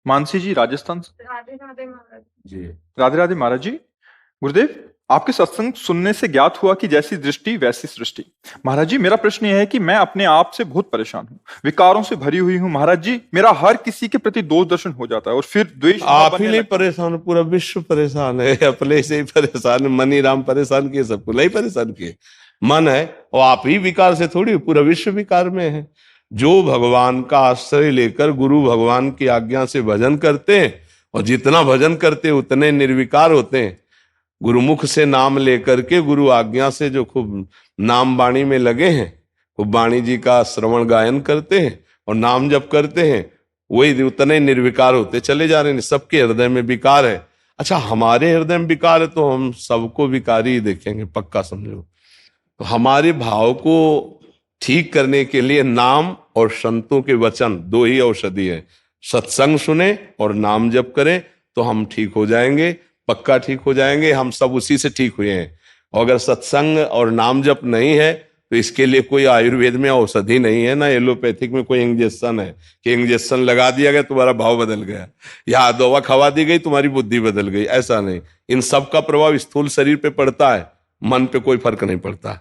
मानसी जी राजस्थान से। राधे राधे महाराज। जी राधे राधे महाराज जी। गुरुदेव, आपके सत्संग सुनने से ज्ञात हुआ कि जैसी दृष्टि वैसी सृष्टि। महाराज जी, मेरा प्रश्न यह है कि मैं अपने आप से बहुत परेशान हूँ, विकारों से भरी हुई हूँ। महाराज जी, मेरा हर किसी के प्रति दोष दर्शन हो जाता है और फिर द्वेष भाव आप ही बनने नहीं लगता है। परेशान, पूरा विश्व परेशान है। अपने से ही परेशान है। मनी राम परेशान किए, सबको नहीं परेशान किए। मन है और आप ही विकार से थोड़ी, पूरा विश्व विकार में है। जो भगवान का आश्रय लेकर गुरु भगवान की आज्ञा से भजन करते हैं, और जितना भजन करते हैं उतने निर्विकार होते हैं। गुरुमुख से नाम लेकर के, गुरु आज्ञा से जो खूब नाम वाणी में लगे हैं, खूब वाणी जी का श्रवण गायन करते हैं और नाम जप करते हैं, वही उतने निर्विकार होते चले जा रहे हैं। सबके हृदय में विकार है। अच्छा, हमारे हृदय में विकार है तो हम सबको विकारी ही देखेंगे, पक्का समझो। तो हमारे भाव को ठीक करने के लिए नाम और संतों के वचन दो ही औषधि है। सत्संग सुने और नाम जप करें तो हम ठीक हो जाएंगे, पक्का ठीक हो जाएंगे। हम सब उसी से ठीक हुए हैं। और अगर सत्संग और नाम जप नहीं है तो इसके लिए कोई आयुर्वेद में औषधि नहीं है, ना एलोपैथिक में कोई इंजेक्शन है कि इंजेक्शन लगा दिया गया तुम्हारा भाव बदल गया, या दवा खवा दी गई तुम्हारी बुद्धि बदल गई। ऐसा नहीं। इन सब का प्रभाव स्थूल शरीर पे पड़ता है, मन पे कोई फर्क नहीं पड़ता।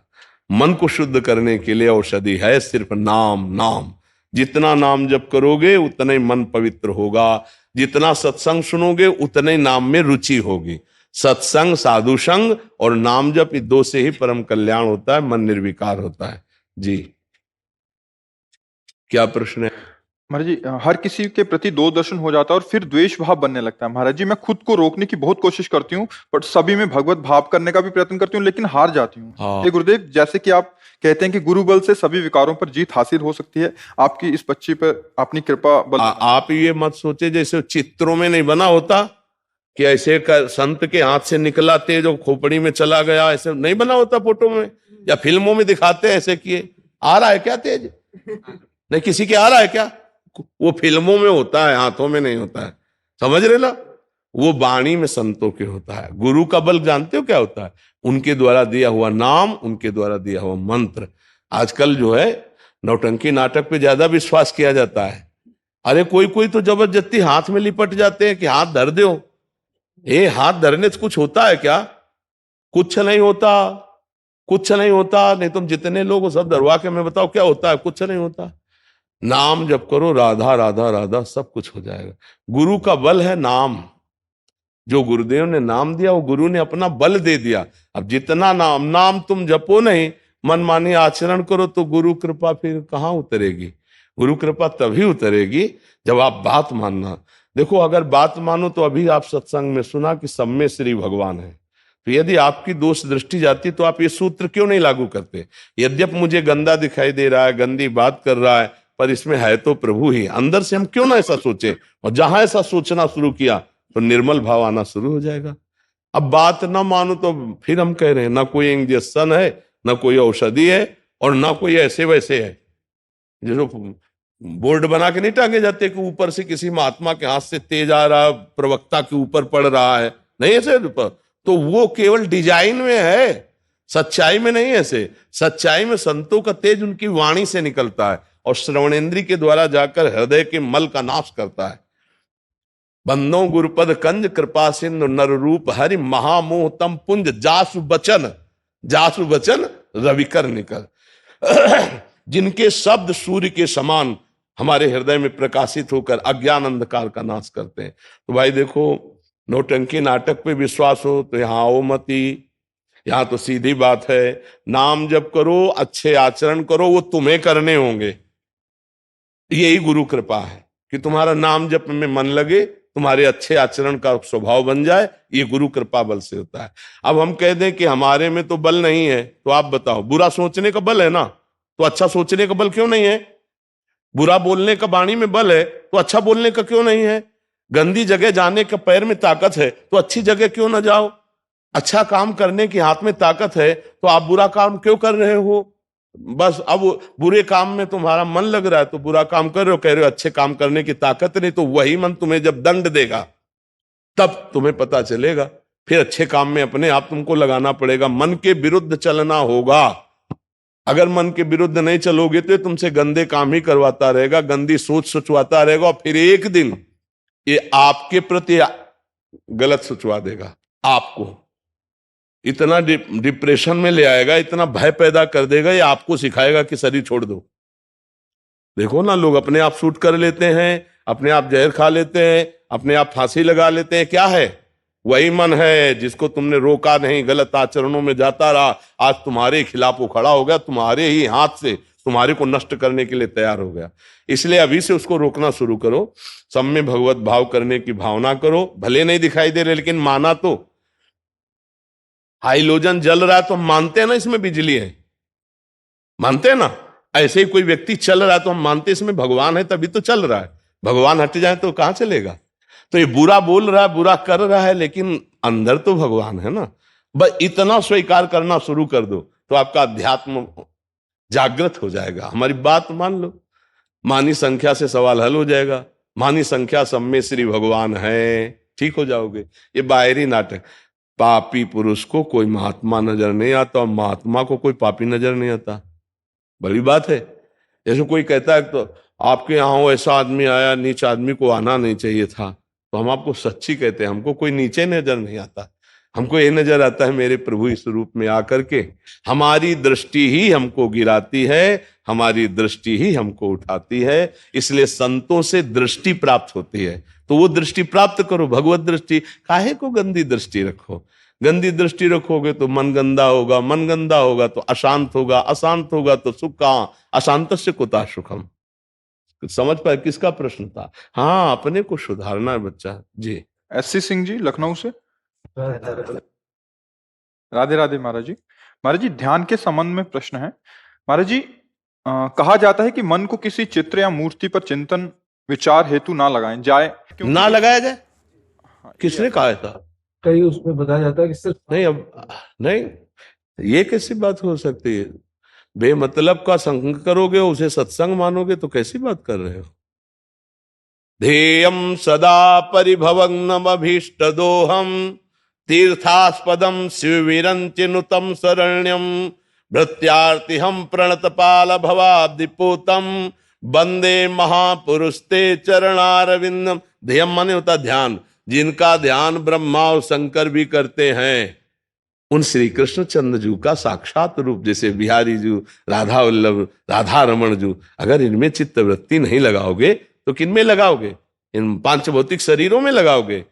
मन को शुद्ध करने के लिए औषधि है सिर्फ नाम। नाम जितना नाम जप करोगे उतना ही मन पवित्र होगा। जितना सत्संग सुनोगे उतने ही नाम में रुचि होगी। सत्संग, साधु संग और नाम जप, ये दो से ही परम कल्याण होता है, मन निर्विकार होता है। जी, क्या प्रश्न है? महाराज जी, हर किसी के प्रति दो दर्शन हो जाता है और फिर द्वेष भाव बनने लगता है। महाराज जी, मैं खुद को रोकने की बहुत कोशिश करती हूँ, पर सभी में भगवत भाव करने का भी प्रयत्न करती हूँ, लेकिन हार जाती हूँ। हाँ। हे गुरुदेव, जैसे कि आप कहते हैं कि गुरु बल से सभी विकारों पर जीत हासिल हो सकती है, आपकी इस बच्ची पर अपनी कृपा बल। आप ये मत सोचे जैसे चित्रों में नहीं बना होता कि ऐसे संत के हाथ से निकला तेज और खोपड़ी में चला गया, ऐसे नहीं बना होता फोटो में या फिल्मों में दिखाते ऐसे किए। आ रहा है क्या तेज? नहीं, किसी के आ रहा है क्या? वो फिल्मों में होता है, हाथों में नहीं होता है। समझ रहे ना? वो वाणी में संतों के होता है। गुरु का बल जानते हो क्या होता है? उनके द्वारा दिया हुआ नाम, उनके द्वारा दिया हुआ मंत्र। आजकल जो है नौटंकी नाटक पे ज्यादा विश्वास किया जाता है। अरे कोई कोई तो जबरदस्ती हाथ में लिपट जाते हैं कि हाथ धर दो। ये हाथ धरने से कुछ होता है क्या? कुछ नहीं होता, कुछ नहीं होता। नहीं तुम जितने लोग हो सब धरवा के मैं बताओ क्या होता है? कुछ नहीं होता। नाम जप करो, राधा राधा राधा, सब कुछ हो जाएगा। गुरु का बल है नाम। जो गुरुदेव ने नाम दिया वो गुरु ने अपना बल दे दिया। अब जितना नाम नाम तुम जपो नहीं, मनमानी आचरण करो तो गुरु कृपा फिर कहाँ उतरेगी? गुरु कृपा तभी उतरेगी जब आप बात मानना। देखो, अगर बात मानो तो अभी आप सत्संग में सुना कि सब में श्री भगवान है। तो यदि आपकी दोष दृष्टि जाती तो आप ये सूत्र क्यों नहीं लागू करते? यद्यप मुझे गंदा दिखाई दे रहा है, गंदी बात कर रहा है, पर इसमें है तो प्रभु ही। अंदर से हम क्यों ना ऐसा सोचे? और जहां ऐसा सोचना शुरू किया तो निर्मल भाव आना शुरू हो जाएगा। अब बात ना मानो तो फिर हम कह रहे हैं ना कोई इंजेक्शन है, ना कोई औषधि है, और ना कोई ऐसे वैसे है। जो बोर्ड बना के नहीं टांगे जाते कि ऊपर से किसी महात्मा के हाथ से तेज आ रहा, प्रवक्ता के ऊपर पड़ रहा है, नहीं ऐसे। तो वो केवल डिजाइन में है, सच्चाई में नहीं। ऐसे सच्चाई में संतों का तेज उनकी वाणी से निकलता है और श्रवणेन्द्री के द्वारा जाकर हृदय के मल का नाश करता है। बंदो गुरुपद कंज कृपा सिंधु नर रूप हरि महामोह तम पुंज जासु बचन, जासु बचन रविकर निकल। जिनके शब्द सूर्य के समान हमारे हृदय में प्रकाशित होकर अज्ञान अंधकार का नाश करते हैं। तो भाई देखो, नौटंकी नाटक पे विश्वास हो तो यहाँ आओ मती। यहाँ तो सीधी बात है, नाम जप करो, अच्छे आचरण करो, वो तुम्हें करने होंगे। यही गुरु कृपा है कि तुम्हारा नाम जप में मन लगे, तुम्हारे अच्छे आचरण का स्वभाव बन जाए। ये गुरु कृपा बल से होता है। अब हम कह दें कि हमारे में तो बल नहीं है, तो आप बताओ, बुरा सोचने का बल है ना, तो अच्छा सोचने का बल क्यों नहीं है? बुरा बोलने का वाणी में बल है, तो अच्छा बोलने का क्यों नहीं है? गंदी जगह जाने का पैर में ताकत है, तो अच्छी जगह क्यों ना जाओ? अच्छा काम करने की हाथ में ताकत है, तो आप बुरा काम क्यों कर रहे हो? बस अब बुरे काम में तुम्हारा मन लग रहा है तो बुरा काम कर रहे हो, कह रहे हो अच्छे काम करने की ताकत नहीं। तो वही मन तुम्हें जब दंड देगा तब तुम्हें पता चलेगा। फिर अच्छे काम में अपने आप तुमको लगाना पड़ेगा। मन के विरुद्ध चलना होगा। अगर मन के विरुद्ध नहीं चलोगे तो तुमसे गंदे काम ही करवाता रहेगा, गंदी सोच सोचवाता रहेगा, और फिर एक दिन ये आपके प्रति गलत सोचवा देगा, आपको इतना डिप्रेशन में ले आएगा, इतना भय पैदा कर देगा, ये आपको सिखाएगा कि शरीर छोड़ दो। देखो ना, लोग अपने आप शूट कर लेते हैं, अपने आप जहर खा लेते हैं, अपने आप फांसी लगा लेते हैं। क्या है? वही मन है जिसको तुमने रोका नहीं, गलत आचरणों में जाता रहा, आज तुम्हारे खिलाफ वो खड़ा हो गया, तुम्हारे ही हाथ से तुम्हारे को नष्ट करने के लिए तैयार हो गया। इसलिए अभी से उसको रोकना शुरू करो, सब में भगवत भाव करने की भावना करो। भले नहीं दिखाई दे रहे, लेकिन माना तो हाइलोजन जल रहा है तो हम मानते हैं ना इसमें बिजली है, मानते हैं ना। ऐसे ही कोई व्यक्ति चल रहा है तो हम मानते हैं इसमें भगवान है, तभी तो चल रहा है। भगवान हट जाए तो कहां चलेगा? तो ये बुरा बोल रहा है, बुरा कर रहा है, लेकिन अंदर तो भगवान है ना। बस इतना स्वीकार करना शुरू कर दो तो आपका अध्यात्म जागृत हो जाएगा। हमारी बात मान लो, मानी संख्या से सवाल हल हो जाएगा। मानी संख्या सब में श्री भगवान है, ठीक हो जाओगे। ये बाहरी नाटक, पापी पुरुष को कोई महात्मा नजर नहीं आता और महात्मा को कोई पापी नजर नहीं आता, बड़ी बात है। जैसे कोई कहता है तो आपके यहाँ ऐसा आदमी आया, नीच आदमी को आना नहीं चाहिए था, तो हम आपको सच्ची कहते हैं, हमको कोई नीचे नजर नहीं आता, हमको ये नजर आता है मेरे प्रभु इस रूप में आकर के हमारी दृष्टि ही हमको गिराती है, हमारी दृष्टि ही हमको उठाती है। इसलिए संतों से दृष्टि प्राप्त होती है, तो वो दृष्टि प्राप्त करो, भगवत दृष्टि। काहे को गंदी दृष्टि रखो? गंदी दृष्टि रखोगे तो मन गंदा होगा, मन गंदा होगा तो अशांत होगा, अशांत होगा तो सुख कहां? अशांत से कुता सुखम। समझ पाए किसका प्रश्न था? हाँ, अपने को सुधारना है बच्चा जी। एससी सिंह जी लखनऊ से। राधे राधे महाराज जी। महाराज जी, ध्यान के संबंध में प्रश्न है। महाराज जी, कहा जाता है कि मन को किसी चित्र या मूर्ति पर चिंतन विचार हेतु ना लगाएं जाए, ना लगाया जाए? किसने कहा था? कहीं उसमें बताया जाता है कि सिर्फ नहीं, अब नहीं, ये कैसी बात हो सकती है? बेमतलब का संग करोगे, उसे सत्संग मानोगे, तो कैसी बात कर रहे हो? ध्येयम सदा परिभवग्नमभीष्ट दोहम तीर्थास्पदम शिववीरंचिनुतम शरण्यम भृत्यार्तिहम प्रणतपाल भवाब्दिपोतम वंदे महापुरुषते चरणारविंदम। ध्येयम माने होता ध्यान। जिनका ध्यान ब्रह्मा और शंकर भी करते हैं, उन श्री कृष्ण चंद्र जी का साक्षात रूप, जैसे बिहारी जी, राधा वल्लभ, राधा रमण जी, अगर इनमें चित्त वृत्ति नहीं लगाओगे तो किन में लगाओगे? इन पांच भौतिक शरीरों में लगाओगे।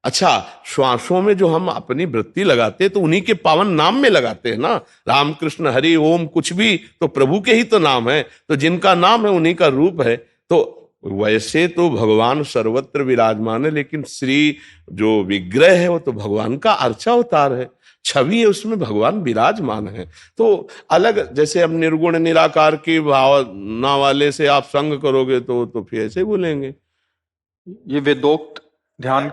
अच्छा, श्वासों में जो हम अपनी वृत्ति लगाते हैं तो उन्हीं के पावन नाम में लगाते हैं ना। राम कृष्ण हरि ओम कुछ भी तो प्रभु के ही तो नाम है, तो जिनका नाम है उन्हीं का रूप है। तो वैसे तो भगवान सर्वत्र विराजमान है, लेकिन श्री जो विग्रह है वो तो भगवान का अर्चा अवतार है, छवि है, उसमें भगवान विराजमान है। तो अलग, जैसे अब निर्गुण निराकार की भावना वाले से आप संग करोगे तो फिर ऐसे बोलेंगे। ये वेदोक्त ध्यान,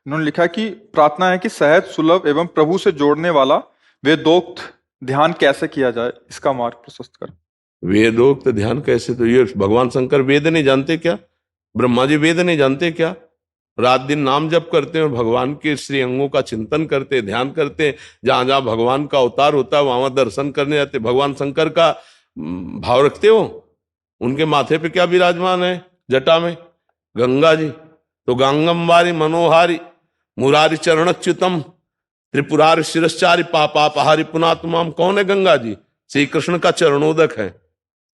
इन्होंने लिखा कि प्रार्थना है कि सहज सुलभ एवं प्रभु से जोड़ने वाला वेदोक्त ध्यान कैसे किया जाए, इसका मार्ग प्रशस्त करें। वेदोक्त ध्यान कैसे? तो ये भगवान शंकर वेद नहीं जानते क्या? ब्रह्मा जी वेद नहीं जानते क्या? रात दिन नाम जप करते हैं और भगवान के श्री अंगों का चिंतन करते हैं, ध्यान करते हैं। जहां जहां भगवान का अवतार होता है वहां दर्शन करने जाते। भगवान शंकर का भाव रखते हो? उनके माथे पे क्या विराजमान है? जटा में गंगा जी। तो गंगमवारी मनोहारी मुरारी चरणच्युतम त्रिपुरारी शिरश्चारी पापापहारी पुनात्माम। कौन है गंगा जी? श्री कृष्ण का चरणोदक है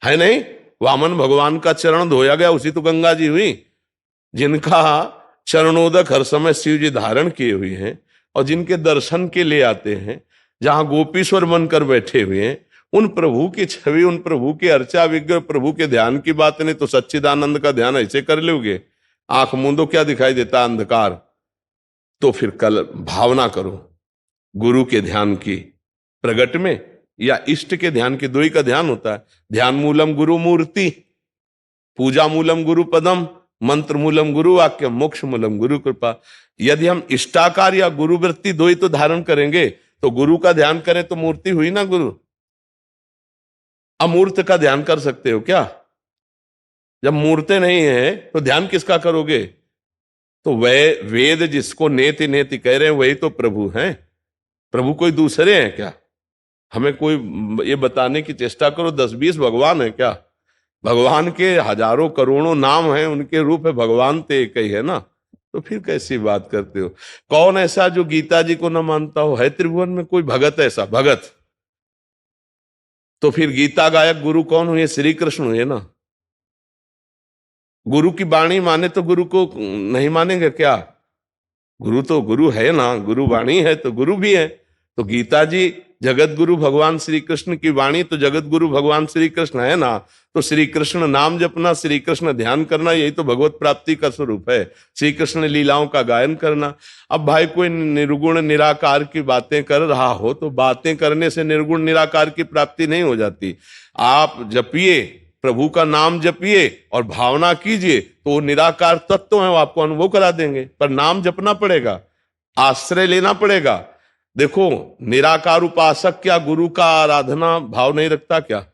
नहीं? वामन भगवान का चरण धोया गया, उसी तो गंगा जी हुई, जिनका चरणोदक हर समय शिव जी धारण किए हुए हैं और जिनके दर्शन के लिए आते हैं, जहां गोपीश्वर बनकर बैठे हुए हैं। उन प्रभु की छवि, उन प्रभु के अर्चा विग्रह, प्रभु के ध्यान की बात नहीं तो सच्चिदानंद का ध्यान ऐसे कर लोगे? आंख मूंदो, क्या दिखाई देता? अंधकार। तो फिर कल भावना करो गुरु के ध्यान की, प्रगट में या इष्ट के ध्यान की। दो ही का ध्यान होता है। ध्यान मूलम गुरु मूर्ति, पूजा मूलम गुरु पदम, मंत्र मूलम गुरु वाक्य, मोक्ष मूलम गुरु कृपा। यदि हम इष्टाकार या गुरु वृत्ति दो ही तो धारण करेंगे तो गुरु का ध्यान करें तो मूर्ति हुई ना गुरु। अमूर्त का ध्यान कर सकते हो क्या? जब मूर्तें नहीं है तो ध्यान किसका करोगे? तो वह वेद जिसको नेति नेति कह रहे हैं वही तो प्रभु हैं। प्रभु कोई दूसरे हैं क्या? हमें कोई ये बताने की चेष्टा करो 10-20 भगवान है क्या? भगवान के हजारों करोड़ों नाम हैं, उनके रूप है, भगवान तो एक ही है ना। तो फिर कैसी बात करते हो? कौन ऐसा जो गीता जी को न मानता हो? है त्रिभुवन में कोई भगत ऐसा? भगत तो फिर गीता गायक गुरु कौन हुए? श्री कृष्ण हुए ना। गुरु की वाणी माने तो गुरु को नहीं मानेंगे क्या? गुरु तो गुरु है ना, गुरु वाणी है तो गुरु भी है। तो गीता जी जगत गुरु भगवान श्री कृष्ण की वाणी, तो जगत गुरु भगवान श्री कृष्ण है ना। तो श्री कृष्ण नाम जपना, श्री कृष्ण ध्यान करना, यही तो भगवत प्राप्ति का स्वरूप है। श्री कृष्ण लीलाओं का गायन करना। अब भाई कोई निर्गुण निराकार की बातें कर रहा हो तो बातें करने से निर्गुण निराकार की प्राप्ति नहीं हो जाती। आप जपिए, प्रभु का नाम जपिए और भावना कीजिए तो वो निराकार तत्व है, वो आपको अनुभव करा देंगे। पर नाम जपना पड़ेगा, आश्रय लेना पड़ेगा। देखो, निराकार उपासक क्या गुरु का आराधना भाव नहीं रखता क्या?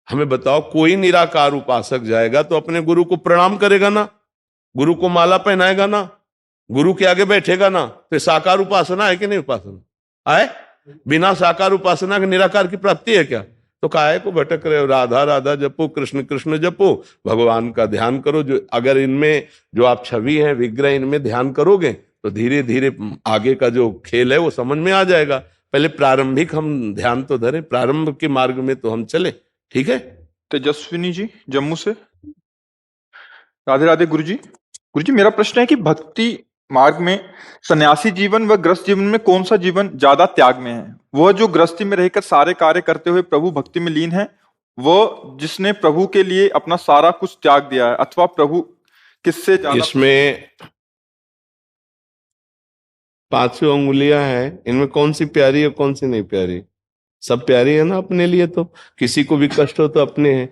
हमें बताओ, कोई निराकार उपासक जाएगा तो अपने गुरु को प्रणाम करेगा ना, गुरु को माला पहनाएगा ना, गुरु के आगे बैठेगा ना। तो साकार उपासना है कि नहीं? उपासना है। बिना साकार उपासना के निराकार की प्राप्ति है क्या? तो काहे को भटक रहे हो? राधा राधा जपो, कृष्ण कृष्ण जपो, भगवान का ध्यान करो। जो अगर इनमें जो आप छवि है, विग्रह, इनमें ध्यान करोगे तो धीरे धीरे आगे का जो खेल है वो समझ में आ जाएगा। पहले प्रारंभिक हम ध्यान तो धरें, प्रारंभ के मार्ग में तो हम चले। ठीक है। तेजस्विनी जी जम्मू से, राधे राधे गुरु जी। गुरु जी, मेरा प्रश्न है कि भक्ति मार्ग में सन्यासी जीवन व गृहस्थ जीवन में कौन सा जीवन ज्यादा त्याग में है? वह जो गृहस्थी में रहकर सारे कार्य करते हुए प्रभु भक्ति में लीन है, वह जिसने प्रभु के लिए अपना सारा कुछ त्याग दिया है, अथवा प्रभु किससे ज्यादा? इसमें 5 अंगुलियां हैं, इनमें कौन सी प्यारी है कौन सी नहीं प्यारी? सब प्यारी है ना अपने लिए। तो किसी को भी कष्ट हो तो अपने हैं।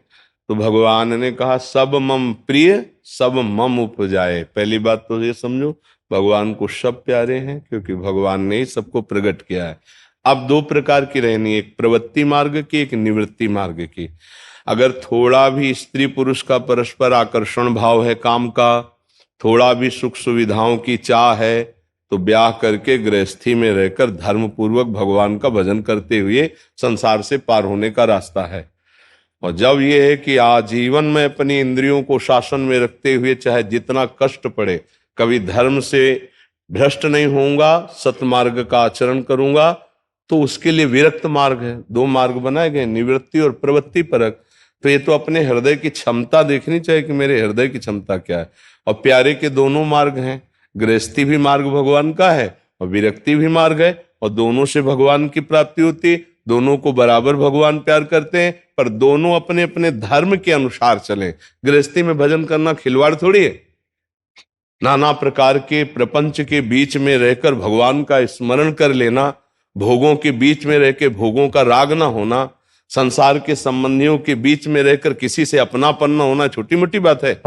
तो भगवान ने कहा सब मम प्रिय सब मम उपजाए। पहली बात तो ये समझो, भगवान को सब प्यारे हैं क्योंकि भगवान ने ही सबको प्रकट किया है। अब 2 प्रकार की रहनी, एक प्रवृत्ति मार्ग की, एक निवृत्ति मार्ग की। अगर थोड़ा भी स्त्री पुरुष का परस्पर आकर्षण भाव है, काम का, थोड़ा भी सुख सुविधाओं की चाह है, तो ब्याह करके गृहस्थी में रहकर धर्म पूर्वक भगवान का भजन करते हुए संसार से पार होने का रास्ता है। और जब यह है कि आजीवन में अपनी इंद्रियों को शासन में रखते हुए चाहे जितना कष्ट पड़े, कभी धर्म से भ्रष्ट नहीं होऊंगा, सतमार्ग का आचरण करूंगा, तो उसके लिए विरक्त मार्ग है। 2 मार्ग बनाए गए, निवृत्ति और प्रवृत्ति परक। तो ये तो अपने हृदय की क्षमता देखनी चाहिए कि मेरे हृदय की क्षमता क्या है। और प्यारे के दोनों मार्ग हैं, गृहस्थी भी मार्ग भगवान का है और विरक्ति भी मार्ग है, और दोनों से भगवान की प्राप्ति होती है। दोनों को बराबर भगवान प्यार करते हैं, पर दोनों अपने अपने धर्म के अनुसार चलें। गृहस्थी में भजन करना खिलवाड़ थोड़ी है। नाना प्रकार के प्रपंच के बीच में रहकर भगवान का स्मरण कर लेना, भोगों के बीच में रहकर भोगों का राग ना होना, संसार के संबंधियों के बीच में रहकर किसी से अपनापन न होना छोटी मोटी बात है।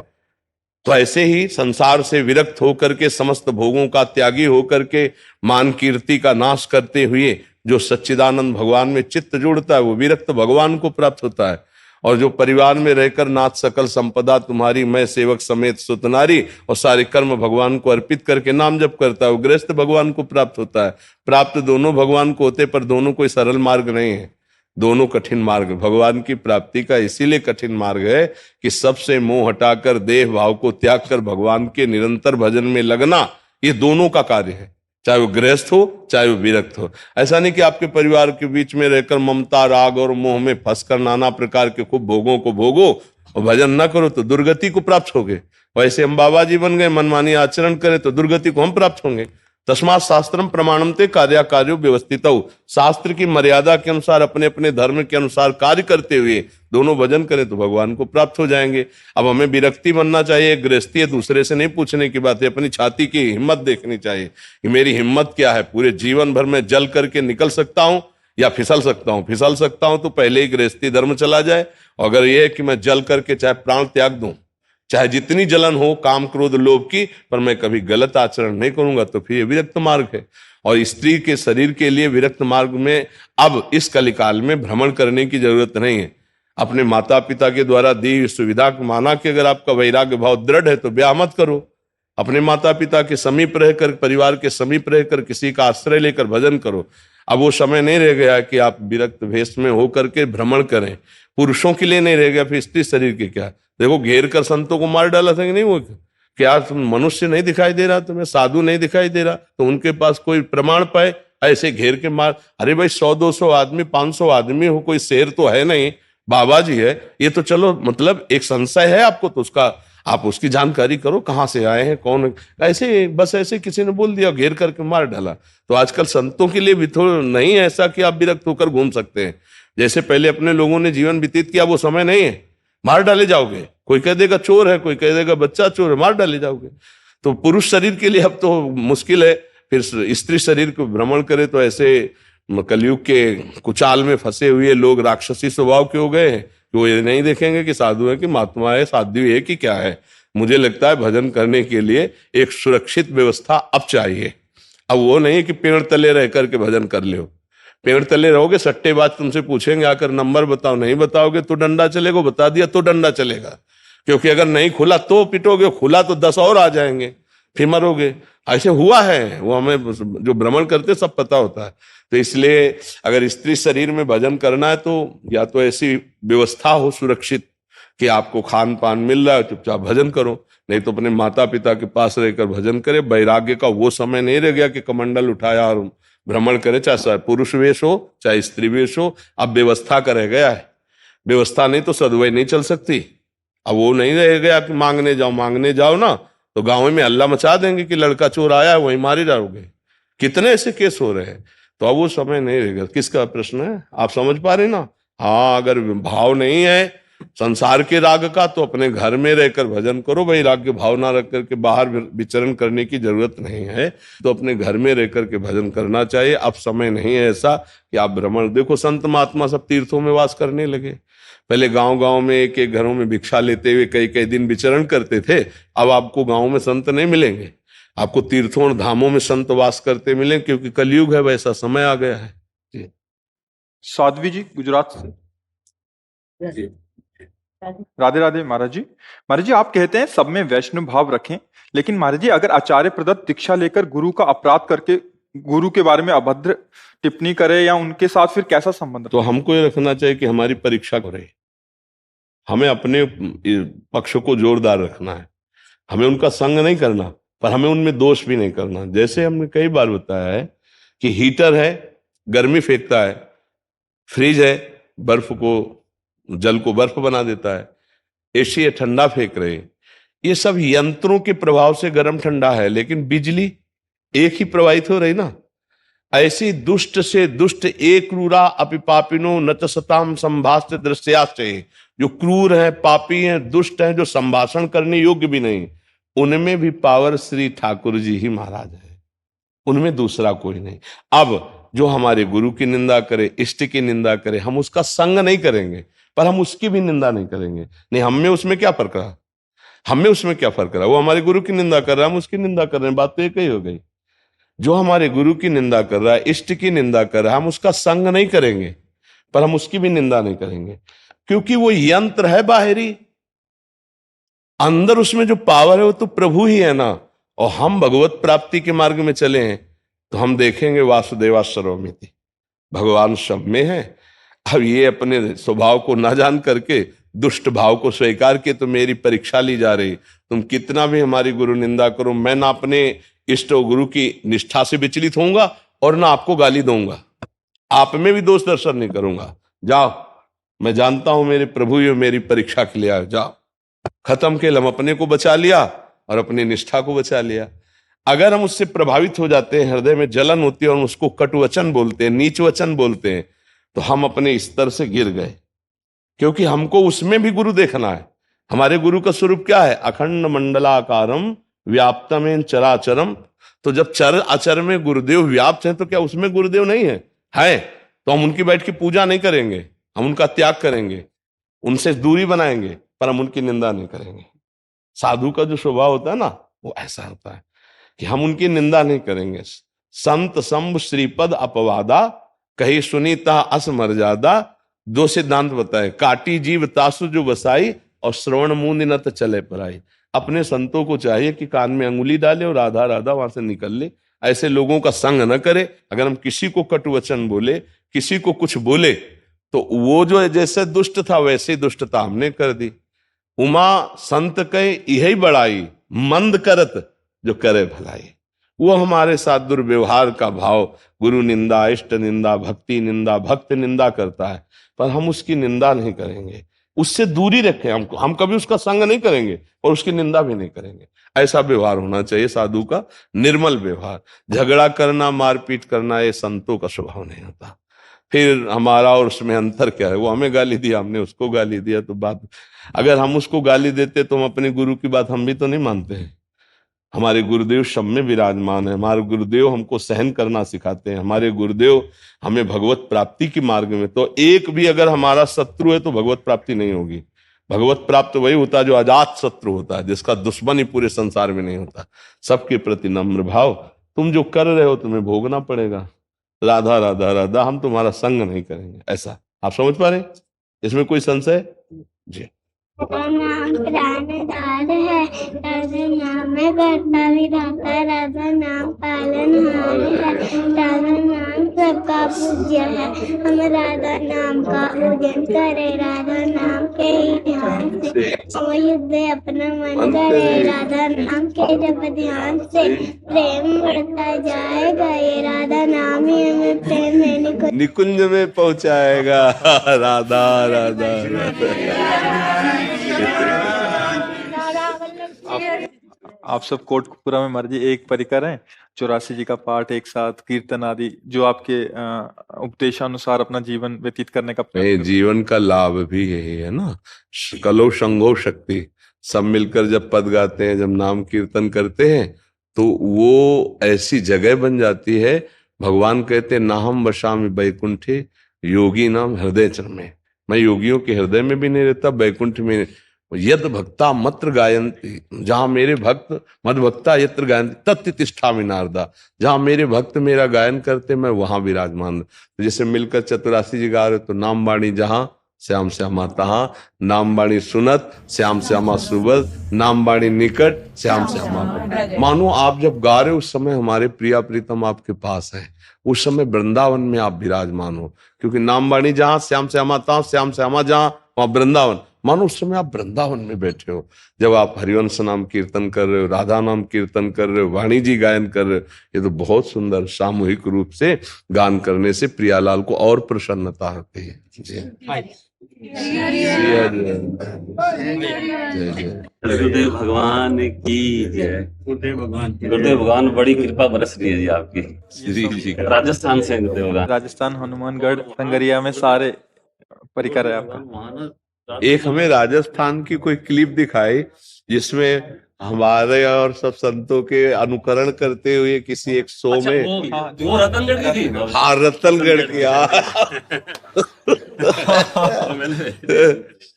तो ऐसे ही संसार से विरक्त होकर के, समस्त भोगों का त्यागी होकर के, मान कीर्ति का नाश करते हुए जो सच्चिदानंद भगवान में चित्त जोड़ता है वो विरक्त भगवान को प्राप्त होता है। और जो परिवार में रहकर नाथ सकल संपदा तुम्हारी, मैं सेवक समेत सुतनारी, और सारे कर्म भगवान को अर्पित करके नाम जप करता है, वो गृहस्थ भगवान को प्राप्त होता है। प्राप्त दोनों भगवान को होते, पर दोनों कोई सरल मार्ग नहीं है, दोनों कठिन मार्ग। भगवान की प्राप्ति का इसीलिए कठिन मार्ग है कि सबसे मोह हटाकर, देह भाव को त्याग कर भगवान के निरंतर भजन में लगना, ये दोनों का कार्य है, चाहे वो गृहस्थ हो चाहे वो विरक्त हो। ऐसा नहीं कि आपके परिवार के बीच में रहकर ममता, राग और मोह में फंसकर नाना प्रकार के खूब भोगों को भोगो और भजन न करो तो दुर्गति को प्राप्त होगे। वैसे हम बाबा जी बन गए, मनमानी आचरण करें तो दुर्गति को हम प्राप्त होंगे। तस्मात् शास्त्रम प्रमाणमते कार्याकार्यो व्यवस्थितौ। शास्त्र की मर्यादा के अनुसार, अपने अपने धर्म के अनुसार कार्य करते हुए दोनों भजन करें तो भगवान को प्राप्त हो जाएंगे। अब हमें विरक्ति बनना चाहिए, गृहस्थी है, दूसरे से नहीं पूछने की बात है, अपनी छाती की हिम्मत देखनी चाहिए कि मेरी हिम्मत क्या है। पूरे जीवन भर में जल करके निकल सकता हूं या फिसल सकता हूं। फिसल सकता हूं तो पहले ही गृहस्थी धर्म चला जाए, और अगर यह है कि मैं जल करके चाहे प्राण त्याग दूं, चाहे जितनी जलन हो काम क्रोध लोभ की, पर मैं कभी गलत आचरण नहीं करूंगा, तो फिर ये विरक्त मार्ग है। और स्त्री के शरीर के लिए विरक्त मार्ग में अब इस कलिकाल में भ्रमण करने की जरूरत नहीं है। अपने माता पिता के द्वारा दी हुई सुविधा को माना कि अगर आपका वैराग्य भाव दृढ़ है तो ब्याह मत करो। अपने माता पिता के समीप रहकर, परिवार के समीप रहकर किसी का आश्रय लेकर भजन करो। अब वो समय नहीं रह गया कि आप विरक्त भेष में होकर के भ्रमण करें, पुरुषों के लिए नहीं रह गया, फिर स्त्री शरीर के क्या। देखो घेर कर संतों को मार डाला था कि नहीं, वो क्या तुम मनुष्य नहीं दिखाई दे रहा, तुम्हें साधु नहीं दिखाई दे रहा? तो उनके पास कोई प्रमाण पाए, ऐसे घेर के मार, अरे भाई 100-200 आदमी 500 आदमी हो, कोई शेर तो है नहीं, बाबा जी है, ये तो चलो मतलब एक संशय है आपको, तो उसका आप उसकी जानकारी करो, कहाँ से आए हैं, कौन, ऐसे बस ऐसे किसी ने बोल दिया, घेर करके मार डाला। तो आजकल संतों के लिए भी तो नहीं है ऐसा कि आप विरक्त होकर घूम सकते हैं। जैसे पहले अपने लोगों ने जीवन व्यतीत किया, वो समय नहीं है, मार डाले जाओगे। कोई कह देगा चोर है, कोई कह देगा बच्चा चोर है, मार डाले जाओगे। तो पुरुष शरीर के लिए अब तो मुश्किल है, फिर स्त्री शरीर को भ्रमण करे तो ऐसे कलयुग के कुचाल में फंसे हुए लोग राक्षसी स्वभाव के हो गए हैं कि वो ये नहीं देखेंगे कि साधु है कि महात्मा है, साध्वी है कि क्या है। मुझे लगता है भजन करने के लिए एक सुरक्षित व्यवस्था अब चाहिए। अब वो नहीं कि पेड़ तले रह करके भजन कर लो। पेड़ तले रहोगे, सट्टेबाज तुमसे पूछेंगे आकर नंबर बताओ, नहीं बताओगे तो डंडा चलेगा, बता दिया तो डंडा चलेगा। क्योंकि अगर नहीं खुला तो पिटोगे, खुला तो 10 और आ जाएंगे, फिर मरोगे। ऐसे हुआ है, वो हमें जो भ्रमण करते सब पता होता है। तो इसलिए अगर स्त्री शरीर में भजन करना है तो या तो ऐसी व्यवस्था हो सुरक्षित कि आपको खान पान मिल रहा है, चुपचाप भजन करो, नहीं तो अपने माता पिता के पास रहकर भजन करे। वैराग्य का वो समय नहीं रह गया कि कमंडल उठाया और भ्रमण करे, चाहे पुरुष वेश हो चाहे स्त्री वेश हो। अब व्यवस्था का रह गया है, व्यवस्था नहीं तो सदवई नहीं चल सकती। अब वो नहीं रह गया कि मांगने जाओ ना तो गांव में हल्ला मचा देंगे कि लड़का चोर आया है, वहीं मारे जाओगे। कितने ऐसे केस हो रहे हैं। तो अब वो समय नहीं रहेगा। किसका प्रश्न है, आप समझ पा रहे ना? हाँ, अगर भाव नहीं है संसार के राग का तो अपने घर में रहकर भजन करो। वैराग्य भाव ना रख करके बाहर विचरण करने की जरूरत नहीं है, तो अपने घर में रह करके भजन करना चाहिए। अब समय नहीं है ऐसा कि आप भ्रमण, देखो संत महात्मा सब तीर्थों में वास करने लगे। पहले गांव में एक एक घरों में भिक्षा लेते हुए कई कई दिन विचरण करते थे। अब आपको गांव में संत नहीं मिलेंगे, आपको तीर्थों और धामों में संत वास करते मिलेंगे, क्योंकि कलयुग है, वैसा समय आ गया है जी। साध्वी जी गुजरात से। राधे राधे महाराज जी। महाराज जी, आप कहते हैं सब में वैष्णव भाव रखें, लेकिन महाराज जी अगर आचार्य प्रदत्त दीक्षा लेकर गुरु का अपराध करके गुरु के बारे में अभद्र टिप्पणी करे या उनके साथ फिर कैसा संबंध? तो हमको ये रखना चाहिए कि हमारी परीक्षा करे, हमें अपने पक्ष को जोरदार रखना है, हमें उनका संग नहीं करना, पर हमें उनमें दोष भी नहीं करना। जैसे हमने कई बार बताया है कि हीटर है, गर्मी फेंकता है, फ्रिज है, बर्फ को, जल को बर्फ बना देता है, एसी है, ठंडा फेंक रहे हैं। ये सब यंत्रों के प्रभाव से गर्म ठंडा है, लेकिन बिजली एक ही प्रवाहित हो रही ना। ऐसी दुष्ट से दुष्ट एक क्रूरा अपि पापिनो न च सताम संभाष्य दृश्याश्चये। जो क्रूर है, पापी हैं, दुष्ट हैं, जो संभाषण करने योग्य भी नहीं, उनमें भी पावर श्री ठाकुर जी ही महाराज है, उनमें दूसरा कोई नहीं। अब जो हमारे गुरु की निंदा करे, इष्ट की निंदा करे, हम उसका संग नहीं करेंगे, पर हम उसकी भी निंदा नहीं करेंगे। नहीं, हमें उसमें क्या फर्क रहा, हमें उसमें क्या फर्क रहा? वो हमारे गुरु की निंदा कर रहा है, हम उसकी निंदा कर रहे हैं, बात तो एक ही हो गई। जो हमारे गुरु की निंदा कर रहा है, इष्ट की निंदा कर रहा है, हम उसका संग नहीं करेंगे, पर हम उसकी भी निंदा नहीं करेंगे, क्योंकि वो यंत्र है बाहरी। अंदर उसमें जो पावर है वो तो प्रभु ही है ना। और हम भगवत प्राप्ति के मार्ग में चले हैं तो हम देखेंगे वासुदेवा सर्वमिति, भगवान सब में है। अब ये अपने स्वभाव को ना जान करके दुष्ट भाव को स्वीकार के तो मेरी परीक्षा ली जा रही। तुम कितना भी हमारी गुरु निंदा करो, मैं ना अपने इष्ट और गुरु की निष्ठा से विचलित होऊंगा और ना आपको गाली दूंगा, आप में भी दोष दर्शन नहीं करूंगा। जाओ, मैं जानता हूं मेरे प्रभु ये मेरी परीक्षा के लिए आए, जाओ। खत्म खेल, हम अपने को बचा लिया और अपनी निष्ठा को बचा लिया। अगर हम उससे प्रभावित हो जाते हैं, हृदय में जलन होती है और उसको कटुवचन बोलते हैं, नीच वचन बोलते हैं, तो हम अपने स्तर से गिर गए। क्योंकि हमको उसमें भी गुरु देखना है। हमारे गुरु का स्वरूप क्या है? अखंड मंडलाकारम व्याप्तमेन चराचरम। तो जब चर अचर में गुरुदेव व्याप्त हैं तो क्या उसमें गुरुदेव नहीं है? है तो हम उनकी बैठ के पूजा नहीं करेंगे, हम उनका त्याग करेंगे, उनसे दूरी बनाएंगे, पर हम उनकी निंदा नहीं करेंगे। साधु का जो स्वभाव होता है ना, वो ऐसा होता है कि हम उनकी निंदा नहीं करेंगे। संत संभ श्रीपद अपवादा कही सुनीता असमर्यादा। दो सिद्धांत बताए, काटी जीव तासु जो बसाई और श्रवण मुंद न तो चले पराई। अपने संतों को चाहिए कि कान में अंगुली डाले और राधा राधा वहां से निकल ले। ऐसे लोगों का संग न करे। अगर हम किसी को कटुवचन बोले, किसी को कुछ बोले, तो वो जो जैसे दुष्ट था वैसे दुष्टता हमने कर दी। उमा संत कहे यही बड़ाई, मंद करत जो करे भलाई। वो हमारे साथ दुर्व्यवहार का भाव, गुरु निंदा, इष्ट निंदा, भक्ति निंदा, भक्त निंदा करता है, पर हम उसकी निंदा नहीं करेंगे, उससे दूरी रखें। हम कभी उसका संग नहीं करेंगे और उसकी निंदा भी नहीं करेंगे। ऐसा व्यवहार होना चाहिए साधु का, निर्मल व्यवहार। झगड़ा करना, मारपीट करना, ये संतों का स्वभाव नहीं होता। फिर हमारा और उसमें अंतर क्या है? वो हमें गाली दिया, हमने उसको गाली दिया, तो बात, अगर हम उसको गाली देते तो हम अपने गुरु की बात हम भी तो नहीं मानते हैं। हमारे गुरुदेव सब में विराजमान है। हमारे गुरुदेव हमको सहन करना सिखाते हैं। हमारे गुरुदेव हमें भगवत प्राप्ति की मार्ग में, तो एक भी अगर हमारा शत्रु है तो भगवत प्राप्ति नहीं होगी। भगवत प्राप्त वही होता है जो अजात शत्रु होता है, जिसका दुश्मन ही पूरे संसार में नहीं होता। सबके प्रति नम्र भाव। तुम जो कर रहे हो तुम्हें भोगना पड़ेगा। राधा राधा राधा, हम तुम्हारा संग नहीं करेंगे। ऐसा आप समझ पा रहे हैं? इसमें कोई संशय? जी। नाम प्राणधार है, राधा नाम में करता भी रहता है, राधा नाम पालनहार है, राधा नाम सबका पूज्य है। हम राधा नाम का पूजन करें, राधा नाम के ही ध्यान से हम युद्ध अपना मन करे, राधा नाम के जप ध्यान से प्रेम बढ़ता जाएगा। ये राधा नाम ही हमें प्रेम में निकुंज में पहुंचाएगा। राधा राधा राधा। आप सब कोटपुरा में मर्जी एक परिकर हैं, 84 जी का पाठ एक साथ, कीर्तन आदि, जो आपके उपदेशानुसार अपना जीवन व्यतीत करने का नहीं, जीवन का लाभ भी यही है ना। कलो संगो शक्ति, सब मिलकर जब पद गाते हैं, जब नाम कीर्तन करते हैं, तो वो ऐसी जगह बन जाती है। भगवान कहते हैं नाहम वशामि बैकुंठे योगी नाम हृदय चरमे। मैं योगियों के हृदय में भी नहीं रहता, बैकुंठ में। यद भक्ता मत्र गायंती, जहां मेरे भक्त, मद भक्ता यत्र गायंती तत् तिष्ठामि नारदा, जहां मेरे भक्त मेरा गायन करते मैं वहां विराजमान। तो जैसे मिलकर 84 जी गा रहे, तो नाम बाणी जहां श्याम श्यामा तहां, नाम बाणी सुनत श्याम श्यामा सुबद, नाम बाणी निकट श्याम श्यामा। मानो आप जब गा रहे हो उस समय हमारे प्रिया प्रीतम आपके पास है, उस समय वृंदावन में आप विराजमान हो, क्योंकि नाम बाणी जहां श्याम श्यामा तहां, श्याम श्यामा जहां वहां वृंदावन। मानो उस समय आप वृंदावन में बैठे हो। जब आप हरिवंश नाम कीर्तन कर रहे हो, राधा नाम कीर्तन कर रहे हो, वाणी जी गायन कर रहे हो, ये तो बहुत सुंदर सामूहिक रूप से गान करने से प्रियालाल को और प्रसन्नता होती है। गुरुदेव भगवान की जय। गुरुदेव भगवान बड़ी कृपा बरस रही है जी आपकी। राजस्थान से गुरुदेव भगवान, राजस्थान, हनुमानगढ़, संगरिया में सारे परिकर है आपका। एक हमें राजस्थान की कोई क्लिप दिखाई जिसमें हमारे और सब संतों के अनुकरण करते हुए किसी एक शो में, वो रतनगढ़ की थी। हाँ रतनगढ़ की,